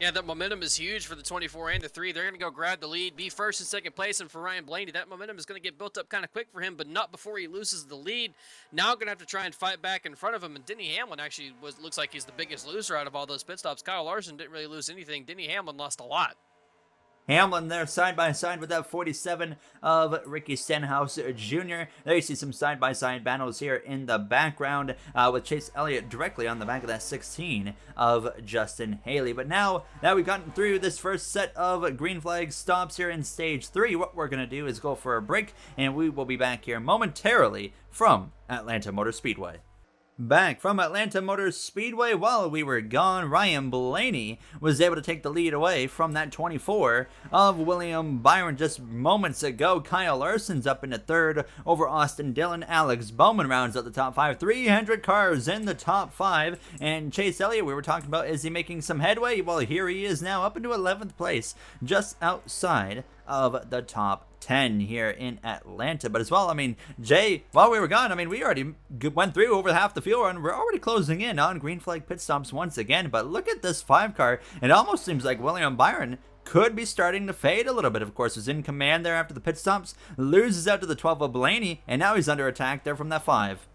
Yeah, that momentum is huge for the 24 and the 3. They're going to go grab the lead, be first and second place. And for Ryan Blaney, that momentum is going to get built up kind of quick for him, but not before he loses the lead. Now going to have to try and fight back in front of him. And Denny Hamlin actually looks like he's the biggest loser out of all those pit stops. Kyle Larson didn't really lose anything. Denny Hamlin lost a lot. Hamlin there side by side with that 47 of Ricky Stenhouse Jr. There you see some side by side battles here in the background with Chase Elliott directly on the back of that 16 of Justin Haley. But now that we've gotten through this first set of green flag stops here in stage 3, what we're going to do is go for a break, and we will be back here momentarily from Atlanta Motor Speedway. Back from Atlanta Motor Speedway, while we were gone, Ryan Blaney was able to take the lead away from that 24 of William Byron just moments ago. Kyle Larson's up into third over Austin Dillon. Alex Bowman rounds out the top 5. 300 cars in the top 5. And Chase Elliott, we were talking about, is he making some headway? Well, here he is now up into 11th place, just outside of the top 10 here in Atlanta. But as well, I mean, Jay, while we were gone, I mean, we already went through over half the field run. We're already closing in on green flag pit stops once again. But look at this 5 car. It almost seems like William Byron could be starting to fade a little bit. Of course, was in command there after the pit stops, loses out to the 12 of Blaney, and now he's under attack there from that 5.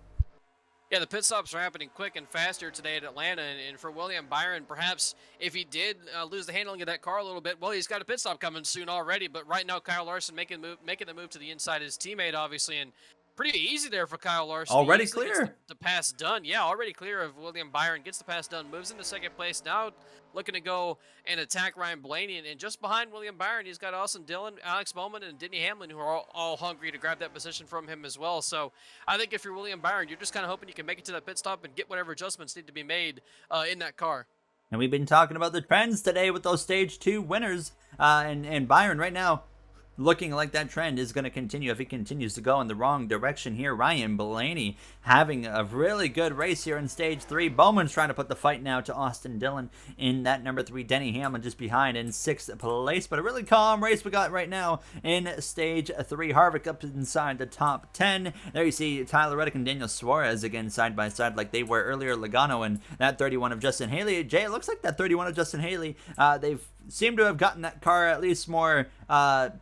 Yeah, the pit stops are happening quick and fast here today at Atlanta, and for William Byron, perhaps if he did lose the handling of that car a little bit, well, he's got a pit stop coming soon already. But right now, Kyle Larson making the move to the inside of his teammate, obviously, and pretty easy there for Kyle Larson. Already clear. The pass done. Yeah, already clear of William Byron. Gets the pass done, moves into second place. Now looking to go and attack Ryan Blaney. And just behind William Byron, he's got Austin Dillon, Alex Bowman, and Denny Hamlin, who are all hungry to grab that position from him as well. So I think if you're William Byron, you're just kind of hoping you can make it to that pit stop and get whatever adjustments need to be made in that car. And we've been talking about the trends today with those stage 2 winners. And Byron right now, looking like that trend is going to continue if he continues to go in the wrong direction here. Ryan Blaney having a really good race here in stage 3. Bowman's trying to put the fight now to Austin Dillon in that number 3. Denny Hamlin just behind in 6th place. But a really calm race we got right now in stage 3. Harvick up inside the top 10. There you see Tyler Reddick and Daniel Suarez again side by side like they were earlier. Logano and that 31 of Justin Haley. Jay, it looks like that 31 of Justin Haley, they've seemed to have gotten that car at least more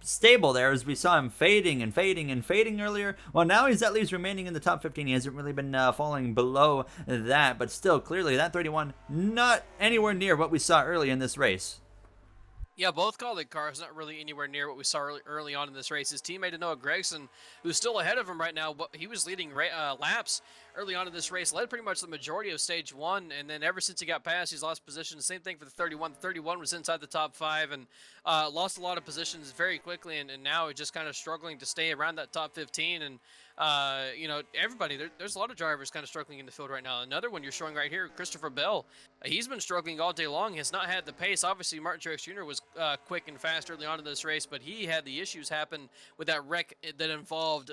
stable there, as we saw him fading and fading and fading earlier. Well, now he's at least remaining in the top 15. He hasn't really been falling below that, but still, clearly, that 31 not anywhere near what we saw early in this race. Yeah, both colleague cars not really anywhere near what we saw early on in this race. His teammate Noah Gregson, who's still ahead of him right now, but he was leading laps early on in this race, led pretty much the majority of stage one, and then ever since he got past, he's lost position. Same thing for the 31. The 31 was inside the top 5 and lost a lot of positions very quickly, and now he's just kind of struggling to stay around that top 15. And everybody, there's a lot of drivers kind of struggling in the field right now. Another one you're showing right here, Christopher Bell. He's been struggling all day long. He has not had the pace. Obviously, Martin Truex Jr. was quick and fast early on in this race, but he had the issues happen with that wreck that involved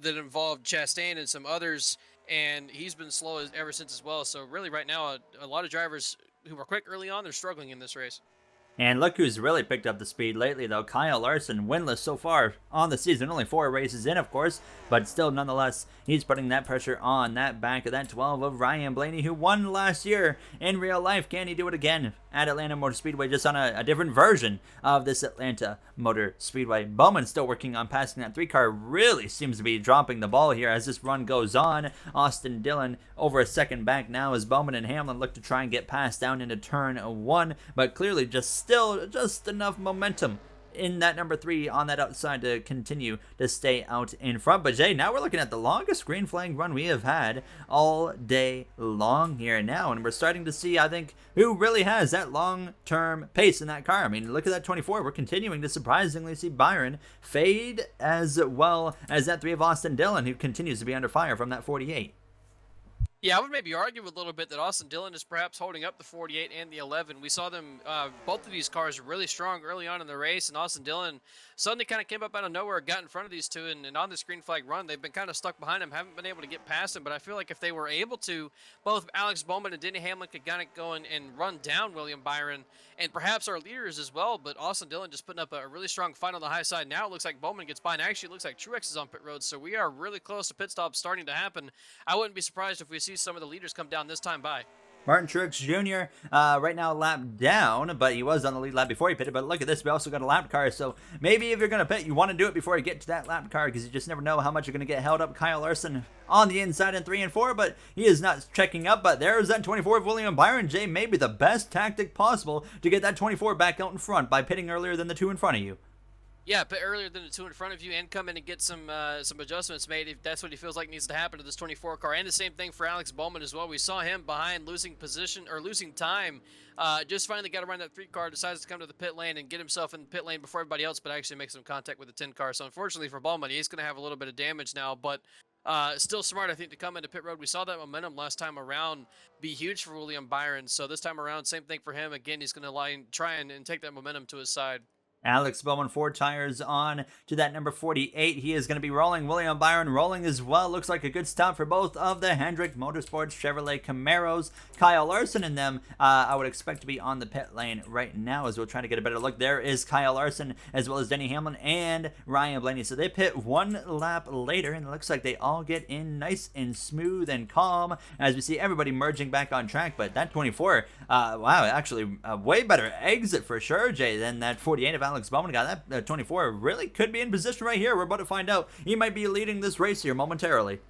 Chastain and some others, and he's been slow ever since as well. So really, right now, a lot of drivers who were quick early on, they're struggling in this race. And look who's really picked up the speed lately, though. Kyle Larson, winless so far on the season. Only 4 races in, of course, but still, nonetheless, he's putting that pressure on that back of that 12 of Ryan Blaney, who won last year in real life. Can he do it again at Atlanta Motor Speedway, just on a different version of this Atlanta Motor Speedway? Bowman still working on passing that 3 car. Really seems to be dropping the ball here as this run goes on. Austin Dillon over a second back now as Bowman and Hamlin look to try and get past down into turn 1, but clearly still just enough momentum in that number 3 on that outside to continue to stay out in front. But Jay, now we're looking at the longest green flag run we have had all day long here now, and we're starting to see, I think, who really has that long-term pace in that car. I mean, look at that 24. We're continuing to surprisingly see Byron fade, as well as that 3 of Austin Dillon, who continues to be under fire from that 48. Yeah, I would maybe argue a little bit that Austin Dillon is perhaps holding up the 48 and the 11. We saw them, both of these cars really strong early on in the race, and Austin Dillon suddenly kind of came up out of nowhere, got in front of these two, and on this green flag run, they've been kind of stuck behind him, haven't been able to get past him. But I feel like if they were able to, both Alex Bowman and Denny Hamlin could kind of go and run down William Byron, and perhaps our leaders as well. But Austin Dillon just putting up a really strong fight on the high side. Now it looks like Bowman gets by, and actually it looks like Truex is on pit road, so we are really close to pit stops starting to happen. I wouldn't be surprised if we see some of the leaders come down this time by. Martin Truex Jr. Right now lap down, but he was on the lead lap before he pitted. But look at this, we also got a lap car, so maybe if you're going to pit, you want to do it before you get to that lap car, because you just never know how much you're going to get held up. Kyle Larson on the inside in 3 and 4, but he is not checking up. But there's that 24 of William Byron. Jay, maybe the best tactic possible to get that 24 back out in front by pitting earlier than the 2 in front of you. Yeah, but earlier than the 2 in front of you, and come in and get some adjustments made if that's what he feels like needs to happen to this 24 car. And the same thing for Alex Bowman as well. We saw him behind losing time. Just finally got around that 3 car, decides to come to the pit lane and get himself in the pit lane before everybody else, but actually make some contact with the 10 car. So unfortunately for Bowman, he's going to have a little bit of damage now, but still smart, I think, to come into pit road. We saw that momentum last time around be huge for William Byron. So this time around, same thing for him. Again, he's going to try and take that momentum to his side. Alex Bowman, 4 tires on to that number 48. He is going to be rolling. William Byron rolling as well. Looks like a good stop for both of the Hendrick Motorsports Chevrolet Camaros. Kyle Larson and them, I would expect to be on the pit lane right now as we're trying to get a better look. There is Kyle Larson as well as Denny Hamlin and Ryan Blaney. So they pit 1 lap later, and it looks like they all get in nice and smooth and calm as we see everybody merging back on track. But that 24, wow, actually a way better exit for sure, Jay, than that 48 of Alex Bowman got. That 24 really could be in position right here. We're about to find out. He might be leading this race here momentarily.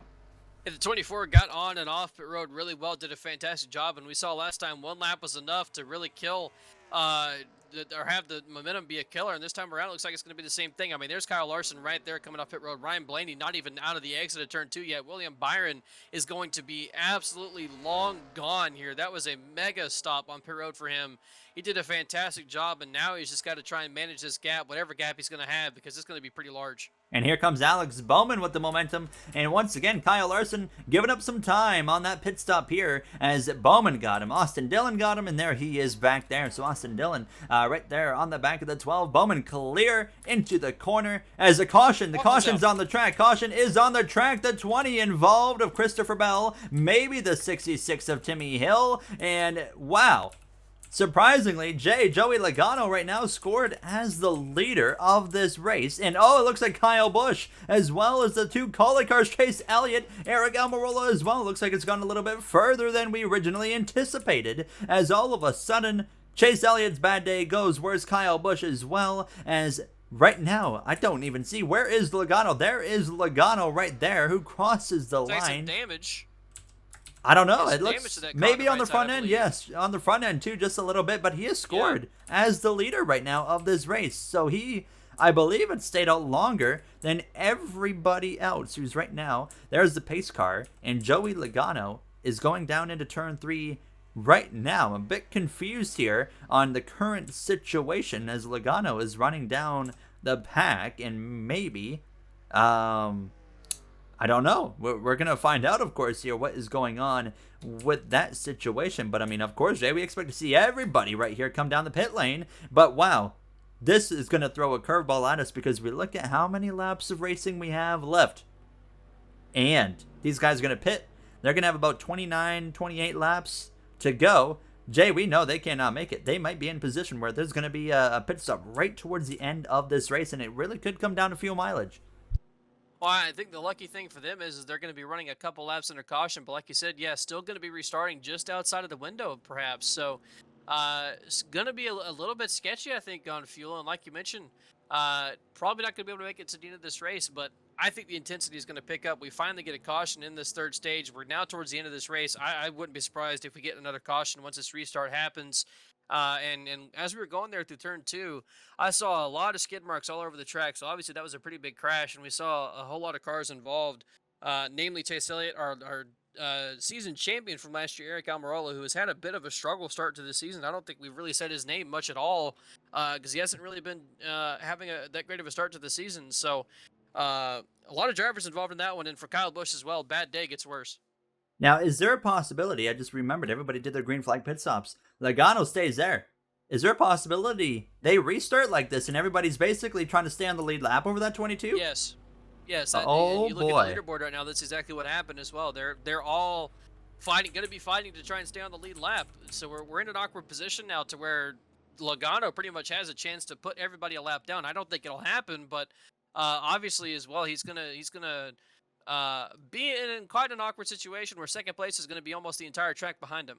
And the 24 got on and off pit road really well, did a fantastic job. And we saw last time 1 lap was enough to really kill or have the momentum be a killer. And this time around, it looks like it's going to be the same thing. I mean, there's Kyle Larson right there coming off pit road. Ryan Blaney not even out of the exit of turn 2 yet. William Byron is going to be absolutely long gone here. That was a mega stop on pit road for him. He did a fantastic job, and now he's just got to try and manage this gap, whatever gap he's going to have, because it's going to be pretty large. And here comes Alex Bowman with the momentum. And once again, Kyle Larson giving up some time on that pit stop here as Bowman got him. Austin Dillon got him, and there he is back there. So Austin Dillon right there on the back of the 12. Bowman clear into the corner as a caution. The caution's on the track. Caution is on the track. The 20 involved of Christopher Bell. Maybe the 66 of Timmy Hill. And wow. Surprisingly, Joey Logano right now scored as the leader of this race. And oh, it looks like Kyle Busch, as well as the 2 quali cars, Chase Elliott, Eric Almirola as well. Looks like it's gone a little bit further than we originally anticipated, as all of a sudden, Chase Elliott's bad day goes worse. Kyle Busch as well, as right now, I don't even see. Where is Logano? There is Logano right there, who crosses the Take some line. damage. I don't know. There's It some damage looks to that car maybe on the right side, front I end. believe. Yes, on the front end too, just a little bit. But he has scored as the leader right now of this race. So he, I believe, it stayed out longer than everybody else. Who's right now? There's the pace car, and Joey Logano is going down into turn 3 right now. I'm a bit confused here on the current situation as Logano is running down the pack, and maybe, I don't know. We're going to find out, of course, here what is going on with that situation. But, I mean, of course, Jay, we expect to see everybody right here come down the pit lane. But, wow, this is going to throw a curveball at us because we look at how many laps of racing we have left. And these guys are going to pit. They're going to have about 29, 28 laps to go. Jay, we know they cannot make it. They might be in position where there's going to be a pit stop right towards the end of this race, and it really could come down to fuel mileage. Well, I think the lucky thing for them is they're going to be running a couple laps under caution, but like you said, yeah, still going to be restarting just outside of the window, perhaps. So, it's going to be a little bit sketchy, I think, on fuel. And like you mentioned, probably not going to be able to make it to the end of this race, but I think the intensity is going to pick up. We finally get a caution in this third stage. We're now towards the end of this race. I wouldn't be surprised if we get another caution once this restart happens. And as we were going there through turn 2, I saw a lot of skid marks all over the track. So obviously that was a pretty big crash, and we saw a whole lot of cars involved. Namely Chase Elliott, our season champion from last year, Eric Almirola, who has had a bit of a struggle start to the season. I don't think we've really said his name much at all because he hasn't really been having that great of a start to the season. So a lot of drivers involved in that one, and for Kyle Busch as well, bad day gets worse. Now, is there a possibility, I just remembered everybody did their green flag pit stops. Logano stays there. Is there a possibility they restart like this and everybody's basically trying to stay on the lead lap over that 22? Yes. Yes. Oh, you look boy. at the leaderboard right now, that's exactly what happened as well. They're all going to be fighting to try and stay on the lead lap. So we're in an awkward position now to where Logano pretty much has a chance to put everybody a lap down. I don't think it'll happen, but obviously as well, he's gonna be in quite an awkward situation where second place is going to be almost the entire track behind him.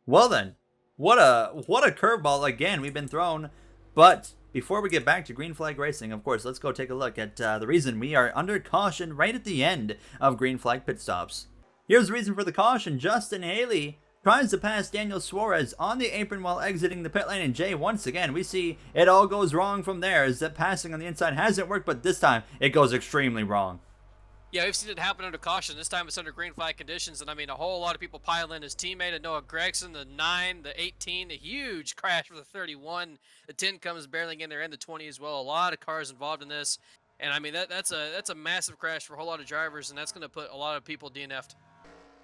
Well then, what a curveball again we've been thrown. But before we get back to green flag racing, of course, let's go take a look at the reason we are under caution right at the end of green flag pit stops. Here's the reason for the caution. Justin Haley tries to pass Daniel Suarez on the apron while exiting the pit lane. And Jay, once again, we see it all goes wrong from there as that passing on the inside hasn't worked, but this time it goes extremely wrong. Yeah, we've seen it happen under caution. This time it's under green flag conditions, and I mean, a whole lot of people pile in. His teammate, Noah Gregson, the 9, the 18, a huge crash for the 31. The 10 comes barreling in there, and the 20 as well. A lot of cars involved in this, and I mean, that's a massive crash for a whole lot of drivers, and that's going to put a lot of people DNF'd.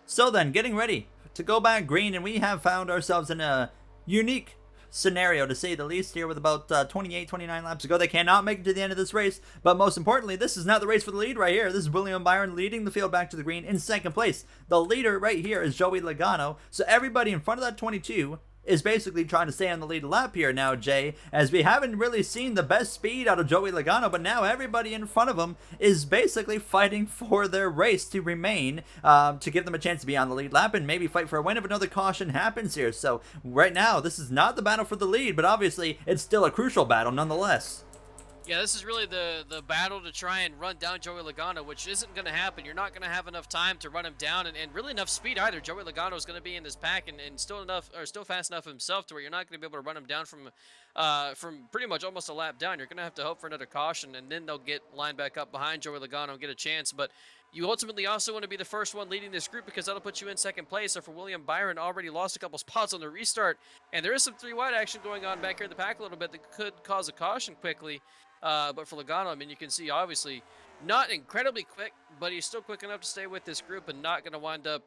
So then, getting ready to go back green, and we have found ourselves in a unique scenario to say the least here with about 28, 29 laps to go. They cannot make it to the end of this race, but most importantly, this is not the race for the lead right here. This is William Byron leading the field back to the green in second place. The leader right here is Joey Logano, so everybody in front of that 22 is basically trying to stay on the lead lap here now, Jay, as we haven't really seen the best speed out of Joey Logano, but now everybody in front of him is basically fighting for their race to remain, to give them a chance to be on the lead lap and maybe fight for a win if another caution happens here. So right now, this is not the battle for the lead, but obviously it's still a crucial battle nonetheless. Yeah, this is really the battle to try and run down Joey Logano, which isn't going to happen. You're not going to have enough time to run him down, and really enough speed either. Joey Logano is going to be in this pack and still fast enough himself to where you're not going to be able to run him down from pretty much almost a lap down. You're going to have to hope for another caution, and then they'll get lined back up behind Joey Logano and get a chance. But you ultimately also want to be the first one leading this group because that'll put you in second place. So for William Byron, already lost a couple spots on the restart, and there is some 3 wide action going on back here in the pack a little bit that could cause a caution quickly. But for Logano, I mean, you can see obviously not incredibly quick, but he's still quick enough to stay with this group and not going to wind up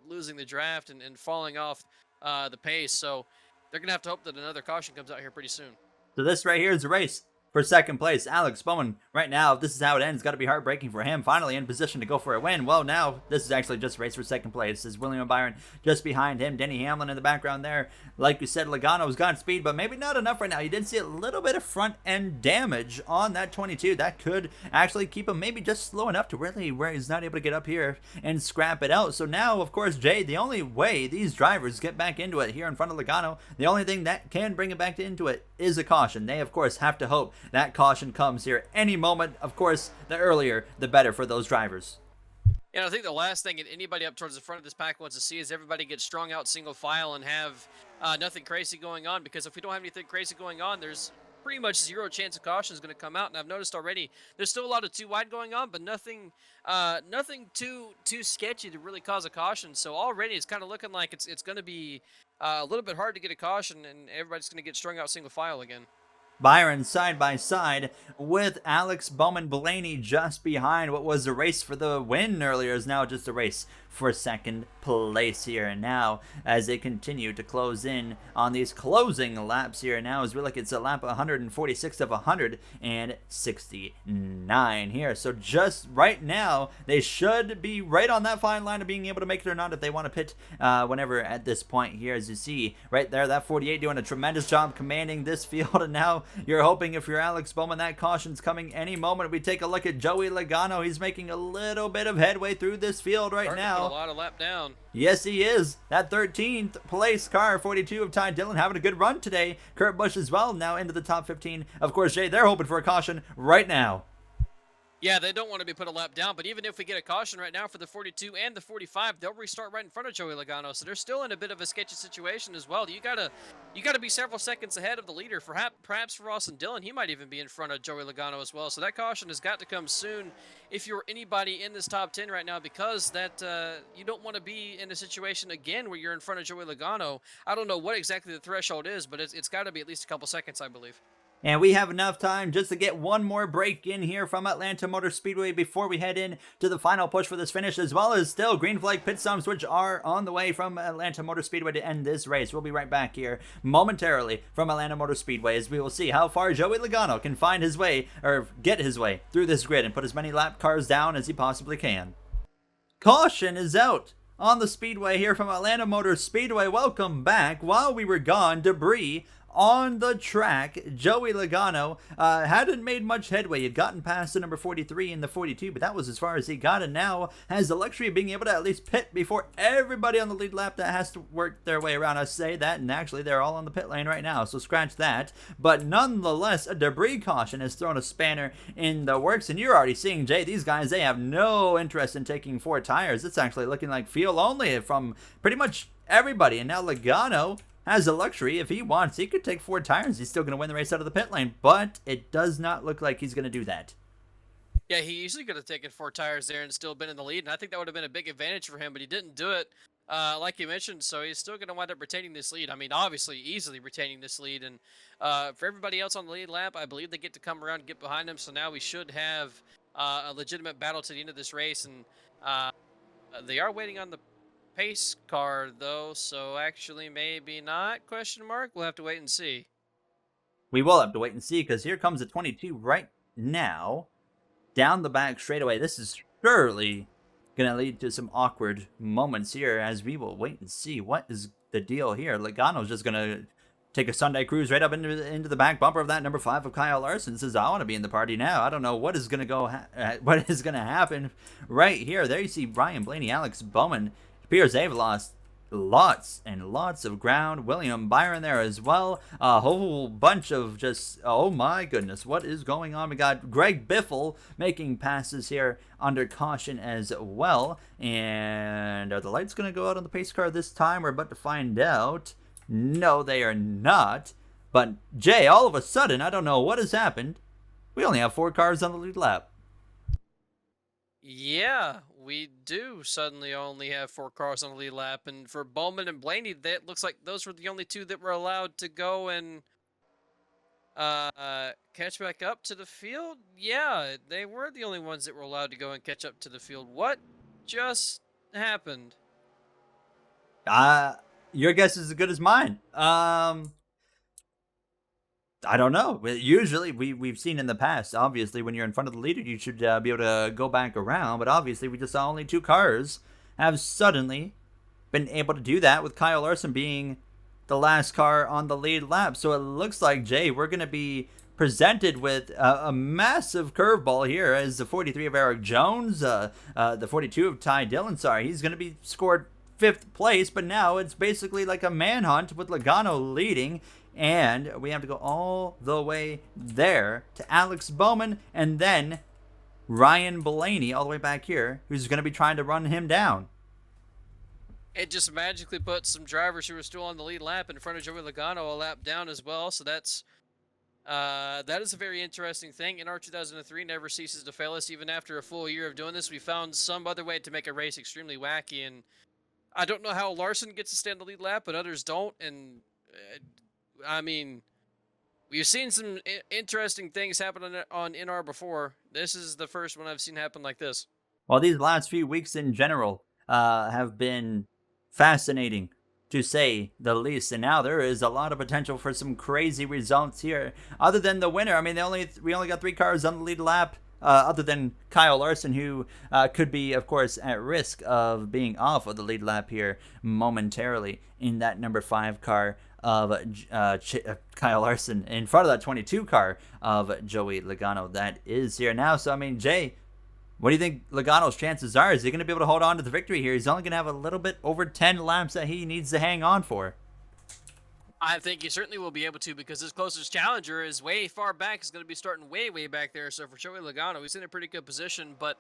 losing the draft and falling off the pace. So they're going to have to hope that another caution comes out here pretty soon. So this right here is a race for second place. Alex Bowman right now, if this is how it ends, it's got to be heartbreaking for him. Finally in position to go for a win. Well, now this is actually just a race for second place. This is William Byron just behind him. Denny Hamlin in the background there. Like you said, Logano's got speed, but maybe not enough right now. You did see a little bit of front end damage on that 22. That could actually keep him maybe just slow enough to really where he's not able to get up here and scrap it out. So now, of course, Jay, the only way these drivers get back into it here in front of Logano, the only thing that can bring it back into it is a caution. They, of course, have to hope that caution comes here any moment. Of course, the earlier, the better for those drivers. Yeah, I think the last thing anybody up towards the front of this pack wants to see is everybody get strung out single file and have nothing crazy going on, because if we don't have anything crazy going on, there's pretty much zero chance of caution is going to come out. And I've noticed already there's still a lot of too wide going on, but nothing too sketchy to really cause a caution. So already it's kind of looking like it's going to be a little bit hard to get a caution, and everybody's going to get strung out single file again. Byron side by side with Alex Bowman Blaney just behind. What was a race for the win earlier is now just a race for second place here. And now as they continue to close in on these closing laps here now, as we look, it's a lap 146 of 169 here. So just right now they should be right on that fine line of being able to make it or not if they want to pit whenever at this point here. As you see right there, that 48 doing a tremendous job commanding this field. And now you're hoping, if you're Alex Bowman, that caution's coming any moment. We take a look at Joey Logano. He's making a little bit of headway through this field right now. A lot of lap down. Yes, he is. That 13th place car, 42 of Ty Dillon, having a good run today. Kurt Busch as well, now into the top 15. Of course, Jay, they're hoping for a caution right now. Yeah, they don't want to be put a lap down, but even if we get a caution right now for the 42 and the 45, they'll restart right in front of Joey Logano. So they're still in a bit of a sketchy situation as well. You gotta be several seconds ahead of the leader. Perhaps for Ross and Dillon, he might even be in front of Joey Logano as well. So that caution has got to come soon if you're anybody in this top 10 right now, because that you don't want to be in a situation again where you're in front of Joey Logano. I don't know what exactly the threshold is, but it's got to be at least a couple seconds, I believe. And we have enough time just to get one more break in here from Atlanta Motor Speedway before we head in to the final push for this finish, as well as still green flag pit stops, which are on the way from Atlanta Motor Speedway to end this race. We'll be right back here momentarily from Atlanta Motor Speedway as we will see how far Joey Logano can find his way, or get his way through this grid and put as many lap cars down as he possibly can. Caution is out on the speedway here from Atlanta Motor Speedway. Welcome back. While we were gone, debris on the track. Joey Logano hadn't made much headway. He'd gotten past the number 43 and the 42, but that was as far as he got, and now has the luxury of being able to at least pit before everybody on the lead lap that has to work their way around. I say that, and actually they're all on the pit lane right now, so scratch that. But nonetheless, a debris caution has thrown a spanner in the works, and you're already seeing, Jay, these guys, they have no interest in taking four tires. It's actually looking like fuel only from pretty much everybody, and now Logano has the luxury. If he wants, he could take four tires. He's still going to win the race out of the pit lane, but it does not look like he's going to do that. Yeah, he easily could have taken four tires there and still been in the lead, and I think that would have been a big advantage for him, but he didn't do it, like you mentioned, so he's still going to wind up retaining this lead. I mean, obviously, easily retaining this lead, and for everybody else on the lead lap, I believe they get to come around and get behind him, so now we should have a legitimate battle to the end of this race, and they are waiting on the pace car though, so actually maybe not, question mark. We'll have to wait and see. We will have to wait and see, because here comes the 22 right now down the back straightaway. This is surely gonna lead to some awkward moments here, as we will wait and see what is the deal here. Logano's just gonna take a Sunday cruise right up into the back bumper of that number 5 of Kyle Larson. Says, I want to be in the party now. I don't know what is going to what is going to happen right here. There you see Brian Blaney, Alex Bowman. It appears they've lost lots and lots of ground. William Byron there as well. A whole bunch of just, oh my goodness, what is going on? We got Greg Biffle making passes here under caution as well. And are the lights going to go out on the pace car this time? We're about to find out. No, they are not. But, Jay, all of a sudden, I don't know what has happened. We only have 4 cars on the lead lap. Yeah, we do suddenly only have 4 cars on the lead lap. And for Bowman and Blaney, that looks like those were the only 2 that were allowed to go and catch back up to the field. Yeah, they were the only ones that were allowed to go and catch up to the field. What just happened? Your guess is as good as mine. I don't know. Usually, we've seen in the past, obviously, when you're in front of the leader, you should be able to go back around. But obviously, we just saw only two cars have suddenly been able to do that, with Kyle Larson being the last car on the lead lap. So it looks like, Jay, we're going to be presented with a massive curveball here as the 43 of Eric Jones, the 42 of Ty Dillon. Sorry, he's going to be scored fifth place, but now it's basically like a manhunt with Logano leading. And we have to go all the way there to Alex Bowman and then Ryan Blaney all the way back here, who's going to be trying to run him down. It just magically put some drivers who were still on the lead lap in front of Joey Logano a lap down as well. So that is a very interesting thing. NR2003 never ceases to fail us. Even after a full year of doing this, we found some other way to make a race extremely wacky. And I don't know how Larson gets to stay on the lead lap, but others don't. And I mean, we've seen some interesting things happen on NR before. This is the first one I've seen happen like this. Well, these last few weeks in general have been fascinating, to say the least. And now there is a lot of potential for some crazy results here. Other than the winner, I mean, we only got three cars on the lead lap. Other than Kyle Larson, who could be, of course, at risk of being off of the lead lap here momentarily in that number 5 car of Kyle Larson in front of that 22 car of Joey Logano that is here now. So, I mean, Jay, what do you think Logano's chances are? Is he going to be able to hold on to the victory here? He's only going to have a little bit over 10 laps that he needs to hang on for. I think he certainly will be able to, because his closest challenger is way far back. He's going to be starting way back there. So for Joey Logano, he's in a pretty good position. But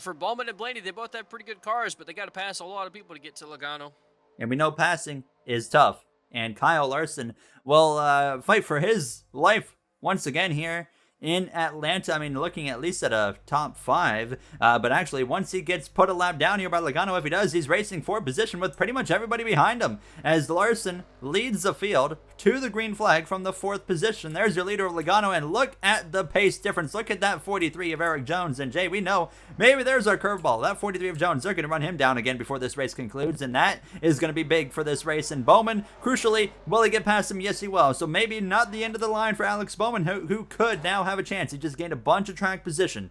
for Bowman and Blaney, they both have pretty good cars, but they got to pass a lot of people to get to Logano. And we know passing is tough. And Kyle Larson will fight for his life once again here in Atlanta. I mean, looking at least at a top 5. But actually, once he gets put a lap down here by Logano, if he does, he's racing for position with pretty much everybody behind him, as Larson leads the field to the green flag from the 4th position. There's your leader of Logano, and look at the pace difference. Look at that 43 of Eric Jones. And Jay, we know maybe there's our curveball. That 43 of Jones, they're going to run him down again before this race concludes, and that is going to be big for this race. And Bowman, crucially, will he get past him? Yes, he will. So maybe not the end of the line for Alex Bowman, who could now have a chance. He just gained a bunch of track position.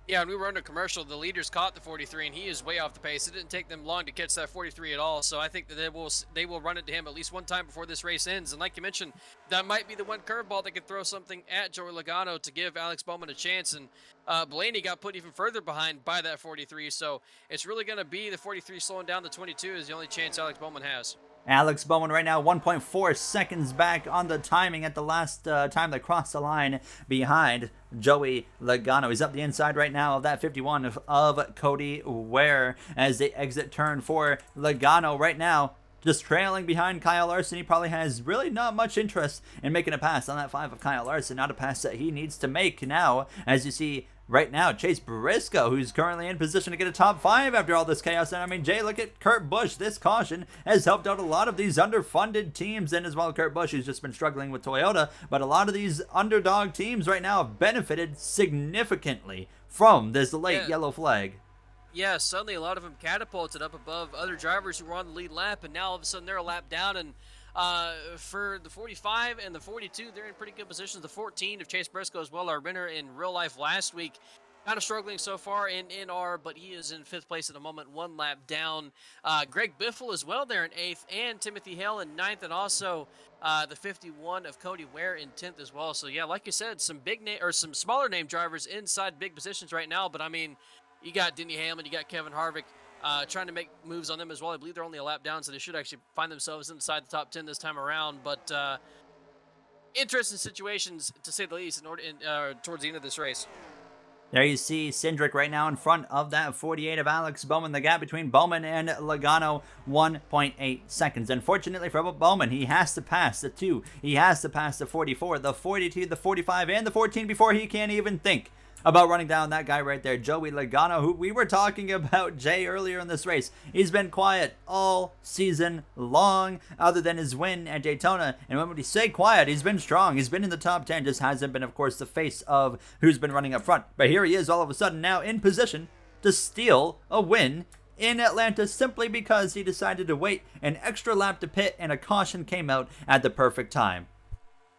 Yeah, and we were under commercial. The leaders caught the 43, and he is way off the pace. It didn't take them long to catch that 43 at all. So I think that they will run into him at least one time before this race ends. And like you mentioned, that might be the one curveball that could throw something at Joey Logano to give Alex Bowman a chance. And Blaney got put even further behind by that 43. So it's really going to be the 43 slowing down the 22 is the only chance Alex Bowman has. Alex Bowman right now 1.4 seconds back on the timing at the last time they crossed the line behind Joey Logano. He's up the inside right now of that 51 of Cody Ware as they exit turn 4. Logano right now just trailing behind Kyle Larson. He probably has really not much interest in making a pass on that 5 of Kyle Larson. Not a pass that he needs to make now, as you see right now, Chase Briscoe, who's currently in position to get a top 5 after all this chaos. And I mean, Jay, look at Kurt Busch. This caution has helped out a lot of these underfunded teams, and as well Kurt Busch, who's just been struggling with Toyota. But a lot of these underdog teams right now have benefited significantly from this late yellow flag. Yeah, suddenly a lot of them catapulted up above other drivers who were on the lead lap, and now all of a sudden they're a lap down. And for the 45 and the 42, they're in pretty good positions. The 14 of Chase Briscoe as well, our winner in real life last week. Kind of struggling so far in NR, but he is in 5th place at the moment, 1 lap down. Greg Biffle as well there in 8th, and Timothy Hale in 9th, and also the 51 of Cody Ware in 10th as well. So yeah, like you said, some some smaller name drivers inside big positions right now. But I mean, you got Denny Hamlin, you got Kevin Harvick trying to make moves on them as well. I believe they're only a lap down, so they should actually find themselves inside the top 10 this time around. But interesting situations, to say the least, towards the end of this race. There you see Cindric right now in front of that 48 of Alex Bowman. The gap between Bowman and Logano, 1.8 seconds. Unfortunately for Bowman, he has to pass the 2. He has to pass the 44, the 42, the 45, and the 14 before he can't even think about running down that guy right there, Joey Logano, who we were talking about, Jay, earlier in this race. He's been quiet all season long, other than his win at Daytona. And when we say quiet, he's been strong. He's been in the top 10, just hasn't been, of course, the face of who's been running up front. But here he is all of a sudden now in position to steal a win in Atlanta, simply because he decided to wait an extra lap to pit and a caution came out at the perfect time.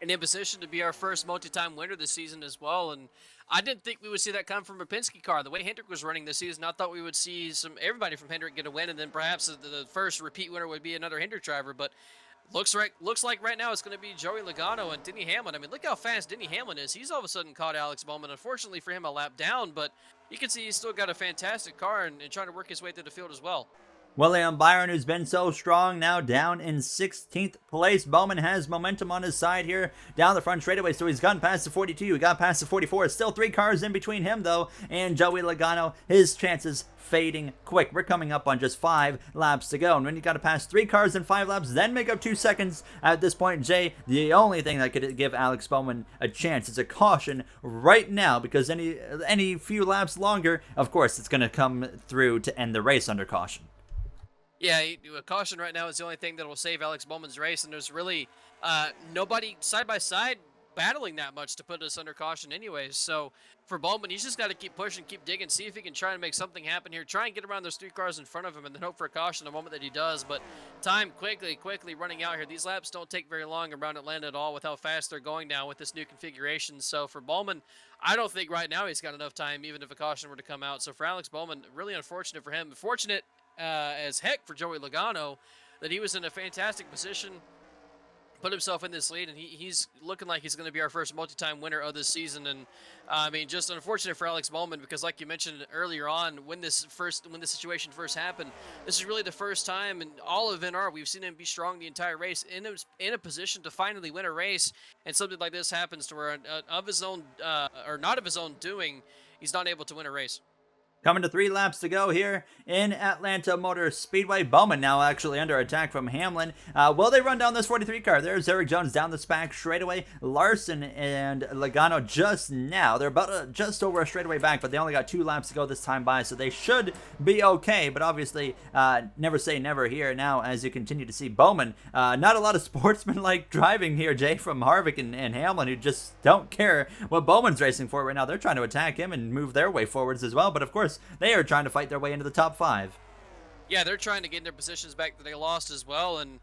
and in position to be our first multi-time winner this season as well. And I didn't think we would see that come from a Penske car. The way Hendrick was running this season, I thought we would see everybody from Hendrick get a win, and then perhaps the first repeat winner would be another Hendrick driver. But looks like right now it's going to be Joey Logano and Denny Hamlin. I mean, look how fast Denny Hamlin is. He's all of a sudden caught Alex Bowman. Unfortunately for him, a lap down, but you can see he's still got a fantastic car and trying to work his way through the field as well. William Byron, who's been so strong, now down in 16th place. Bowman has momentum on his side here down the front straightaway, so he's gotten past the 42. He got past the 44. Still 3 cars in between him, though, and Joey Logano. His chances fading quick. We're coming up on just 5 laps to go, and when you got to pass 3 cars in 5 laps, then make up 2 seconds at this point, Jay, the only thing that could give Alex Bowman a chance is a caution right now, because any few laps longer, of course, it's going to come through to end the race under caution. Yeah, a caution right now is the only thing that will save Alex Bowman's race, and there's really nobody side by side battling that much to put us under caution anyways. So for Bowman, he's just got to keep pushing, keep digging, see if he can try and make something happen here. Try and get around those 3 cars in front of him and then hope for a caution the moment that he does. But time quickly running out here. These laps don't take very long around Atlanta at all with how fast they're going now with this new configuration. So for Bowman, I don't think right now he's got enough time even if a caution were to come out. So for Alex Bowman, really unfortunate for him. Fortunate as heck for Joey Logano that he was in a fantastic position, put himself in this lead, and he's looking like he's going to be our first multi-time winner of this season. And I mean, just unfortunate for Alex Bowman because, like you mentioned earlier on, when this situation first happened, this is really the first time in all of NR we've seen him be strong the entire race, in a position to finally win a race, and something like this happens to where of his own or not of his own doing, he's not able to win a race. Coming to 3 laps to go here in Atlanta Motor Speedway. Bowman now actually under attack from Hamlin. Will they run down this 43 car? There's Eric Jones down the back straightaway. Larson and Logano just now. They're about just over a straightaway back, but they only got 2 laps to go this time by, so they should be okay. But obviously, never say never here now as you continue to see Bowman. Not a lot of sportsman-like driving here, Jay, from Harvick and Hamlin, who just don't care what Bowman's racing for right now. They're trying to attack him and move their way forwards as well, but of course, they are trying to fight their way into the top 5. Yeah, they're trying to get in their positions back that they lost as well, and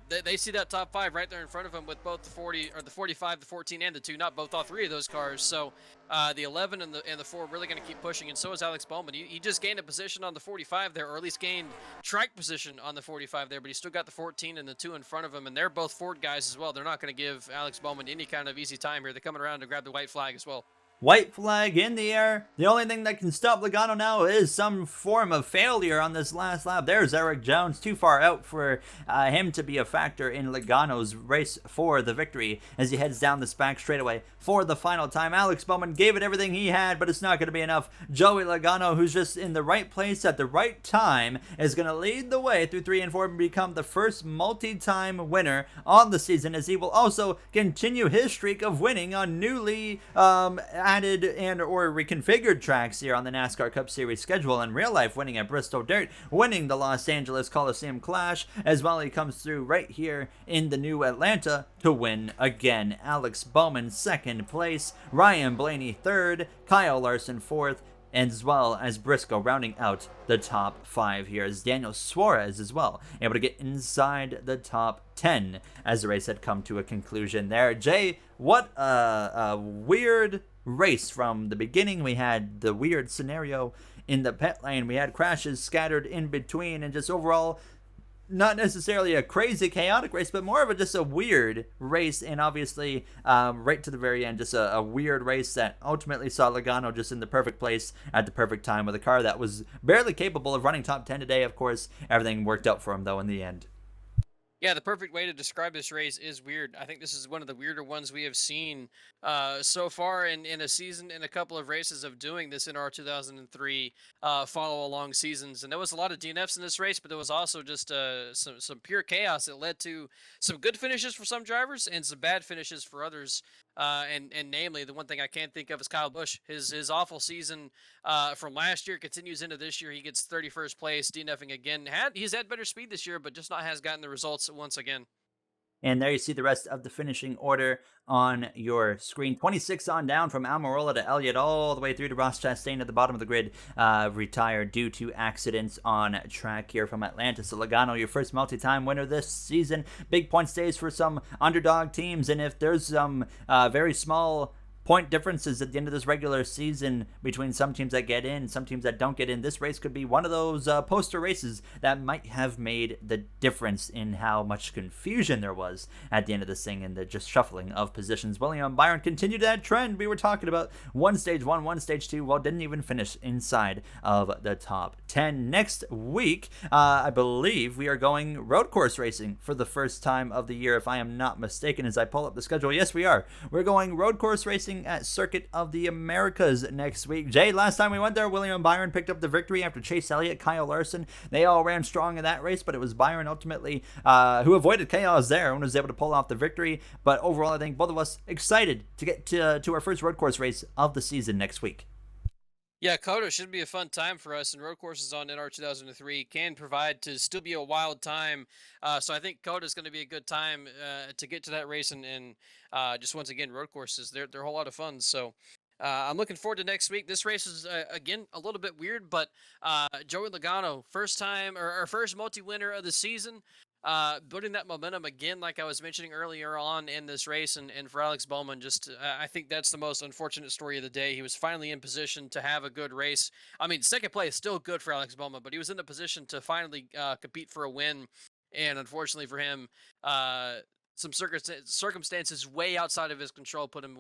they see that top 5 right there in front of them with both the 40 or the 45, the 14, and the 2. Not both, all 3 of those cars. So the 11 and the 4 are really going to keep pushing, and so is Alex Bowman. He just gained a position on the 45 there, or at least gained track position on the 45 there, but he's still got the 14 and the 2 in front of him, and they're both Ford guys as well. They're not going to give Alex Bowman any kind of easy time here. They're coming around to grab the white flag as well. White flag in the air. The only thing that can stop Logano now is some form of failure on this last lap. There's Eric Jones, too far out for him to be a factor in Logano's race for the victory as he heads down this back straightaway for the final time. Alex Bowman gave it everything he had, but it's not going to be enough. Joey Logano, who's just in the right place at the right time, is going to lead the way through 3 and 4 and become the first multi-time winner on the season, as he will also continue his streak of winning on newly added and or reconfigured tracks here on the NASCAR Cup Series schedule. In real life, winning at Bristol Dirt, winning the Los Angeles Coliseum Clash, as well. He comes through right here in the new Atlanta to win again. Alex Bowman 2nd place, Ryan Blaney 3rd, Kyle Larson 4th, as well as Briscoe rounding out the top 5 here, as Daniel Suarez as well able to get inside the top 10 as the race had come to a conclusion there. Jay, what a weird race from the beginning. We had the weird scenario in the pit lane. We had crashes scattered in between, and just overall not necessarily a crazy chaotic race, but more of just a weird race. And obviously right to the very end, just a weird race that ultimately saw Logano just in the perfect place at the perfect time with a car that was barely capable of running top 10 today. Of course, everything worked out for him though in the end. Yeah, the perfect way to describe this race is weird. I think this is one of the weirder ones we have seen so far in a season, in a couple of races of doing this in our 2003 follow-along seasons. And there was a lot of DNFs in this race, but there was also just some pure chaos that led to some good finishes for some drivers and some bad finishes for others. And namely, the one thing I can't think of is Kyle Busch. His awful season from last year continues into this year. He gets 31st place, DNFing again. He's had better speed this year, but just not has gotten the results once again. And there you see the rest of the finishing order on your screen. 26 on down from Almirola to Elliott, all the way through to Ross Chastain at the bottom of the grid, retired due to accidents on track here from Atlanta. So Logano, your first multi-time winner this season. Big point stays for some underdog teams, and if there's some very small point differences at the end of this regular season between some teams that get in, some teams that don't get in, this race could be one of those poster races that might have made the difference in how much confusion there was at the end of this thing and the just shuffling of positions. William Byron continued that trend we were talking about. One stage 1, one stage 2, well, didn't even finish inside of the top 10. Next week, I believe we are going road course racing for the first time of the year, if I am not mistaken, as I pull up the schedule. Yes, we are. We're going road course racing at Circuit of the Americas next week. Jay, last time we went there, William Byron picked up the victory after Chase Elliott, Kyle Larson. They all ran strong in that race, but it was Byron ultimately who avoided chaos there and was able to pull off the victory. But overall, I think both of us excited to get to our first road course race of the season next week. Yeah, COTA should be a fun time for us, and road courses on NR2003 can provide to still be a wild time. So I think COTA is going to be a good time to get to that race, and just once again, road courses, they're a whole lot of fun. So I'm looking forward to next week. This race is, again, a little bit weird, but Joey Logano, first time, or our first multi-winner of the season. Building that momentum again, like I was mentioning earlier on in this race, and for Alex Bowman, just I think that's the most unfortunate story of the day. He was finally in position to have a good race. I mean, second place still good for Alex Bowman, but he was in the position to finally compete for a win, and unfortunately for him, some circumstances way outside of his control putting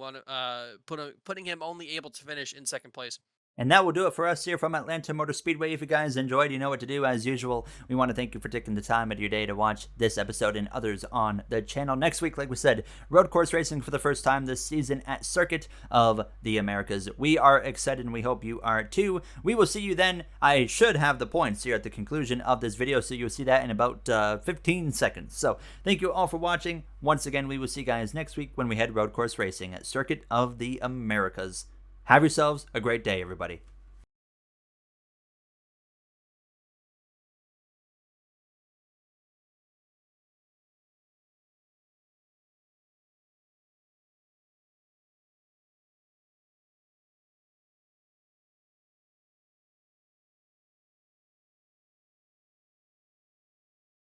him only able to finish in second place. And that will do it for us here from Atlanta Motor Speedway. If you guys enjoyed, you know what to do. As usual, we want to thank you for taking the time out of your day to watch this episode and others on the channel. Next week, like we said, road course racing for the first time this season at Circuit of the Americas. We are excited, and we hope you are too. We will see you then. I should have the points here at the conclusion of this video, so you'll see that in about 15 seconds. So thank you all for watching. Once again, we will see you guys next week when we head road course racing at Circuit of the Americas. Have yourselves a great day, everybody.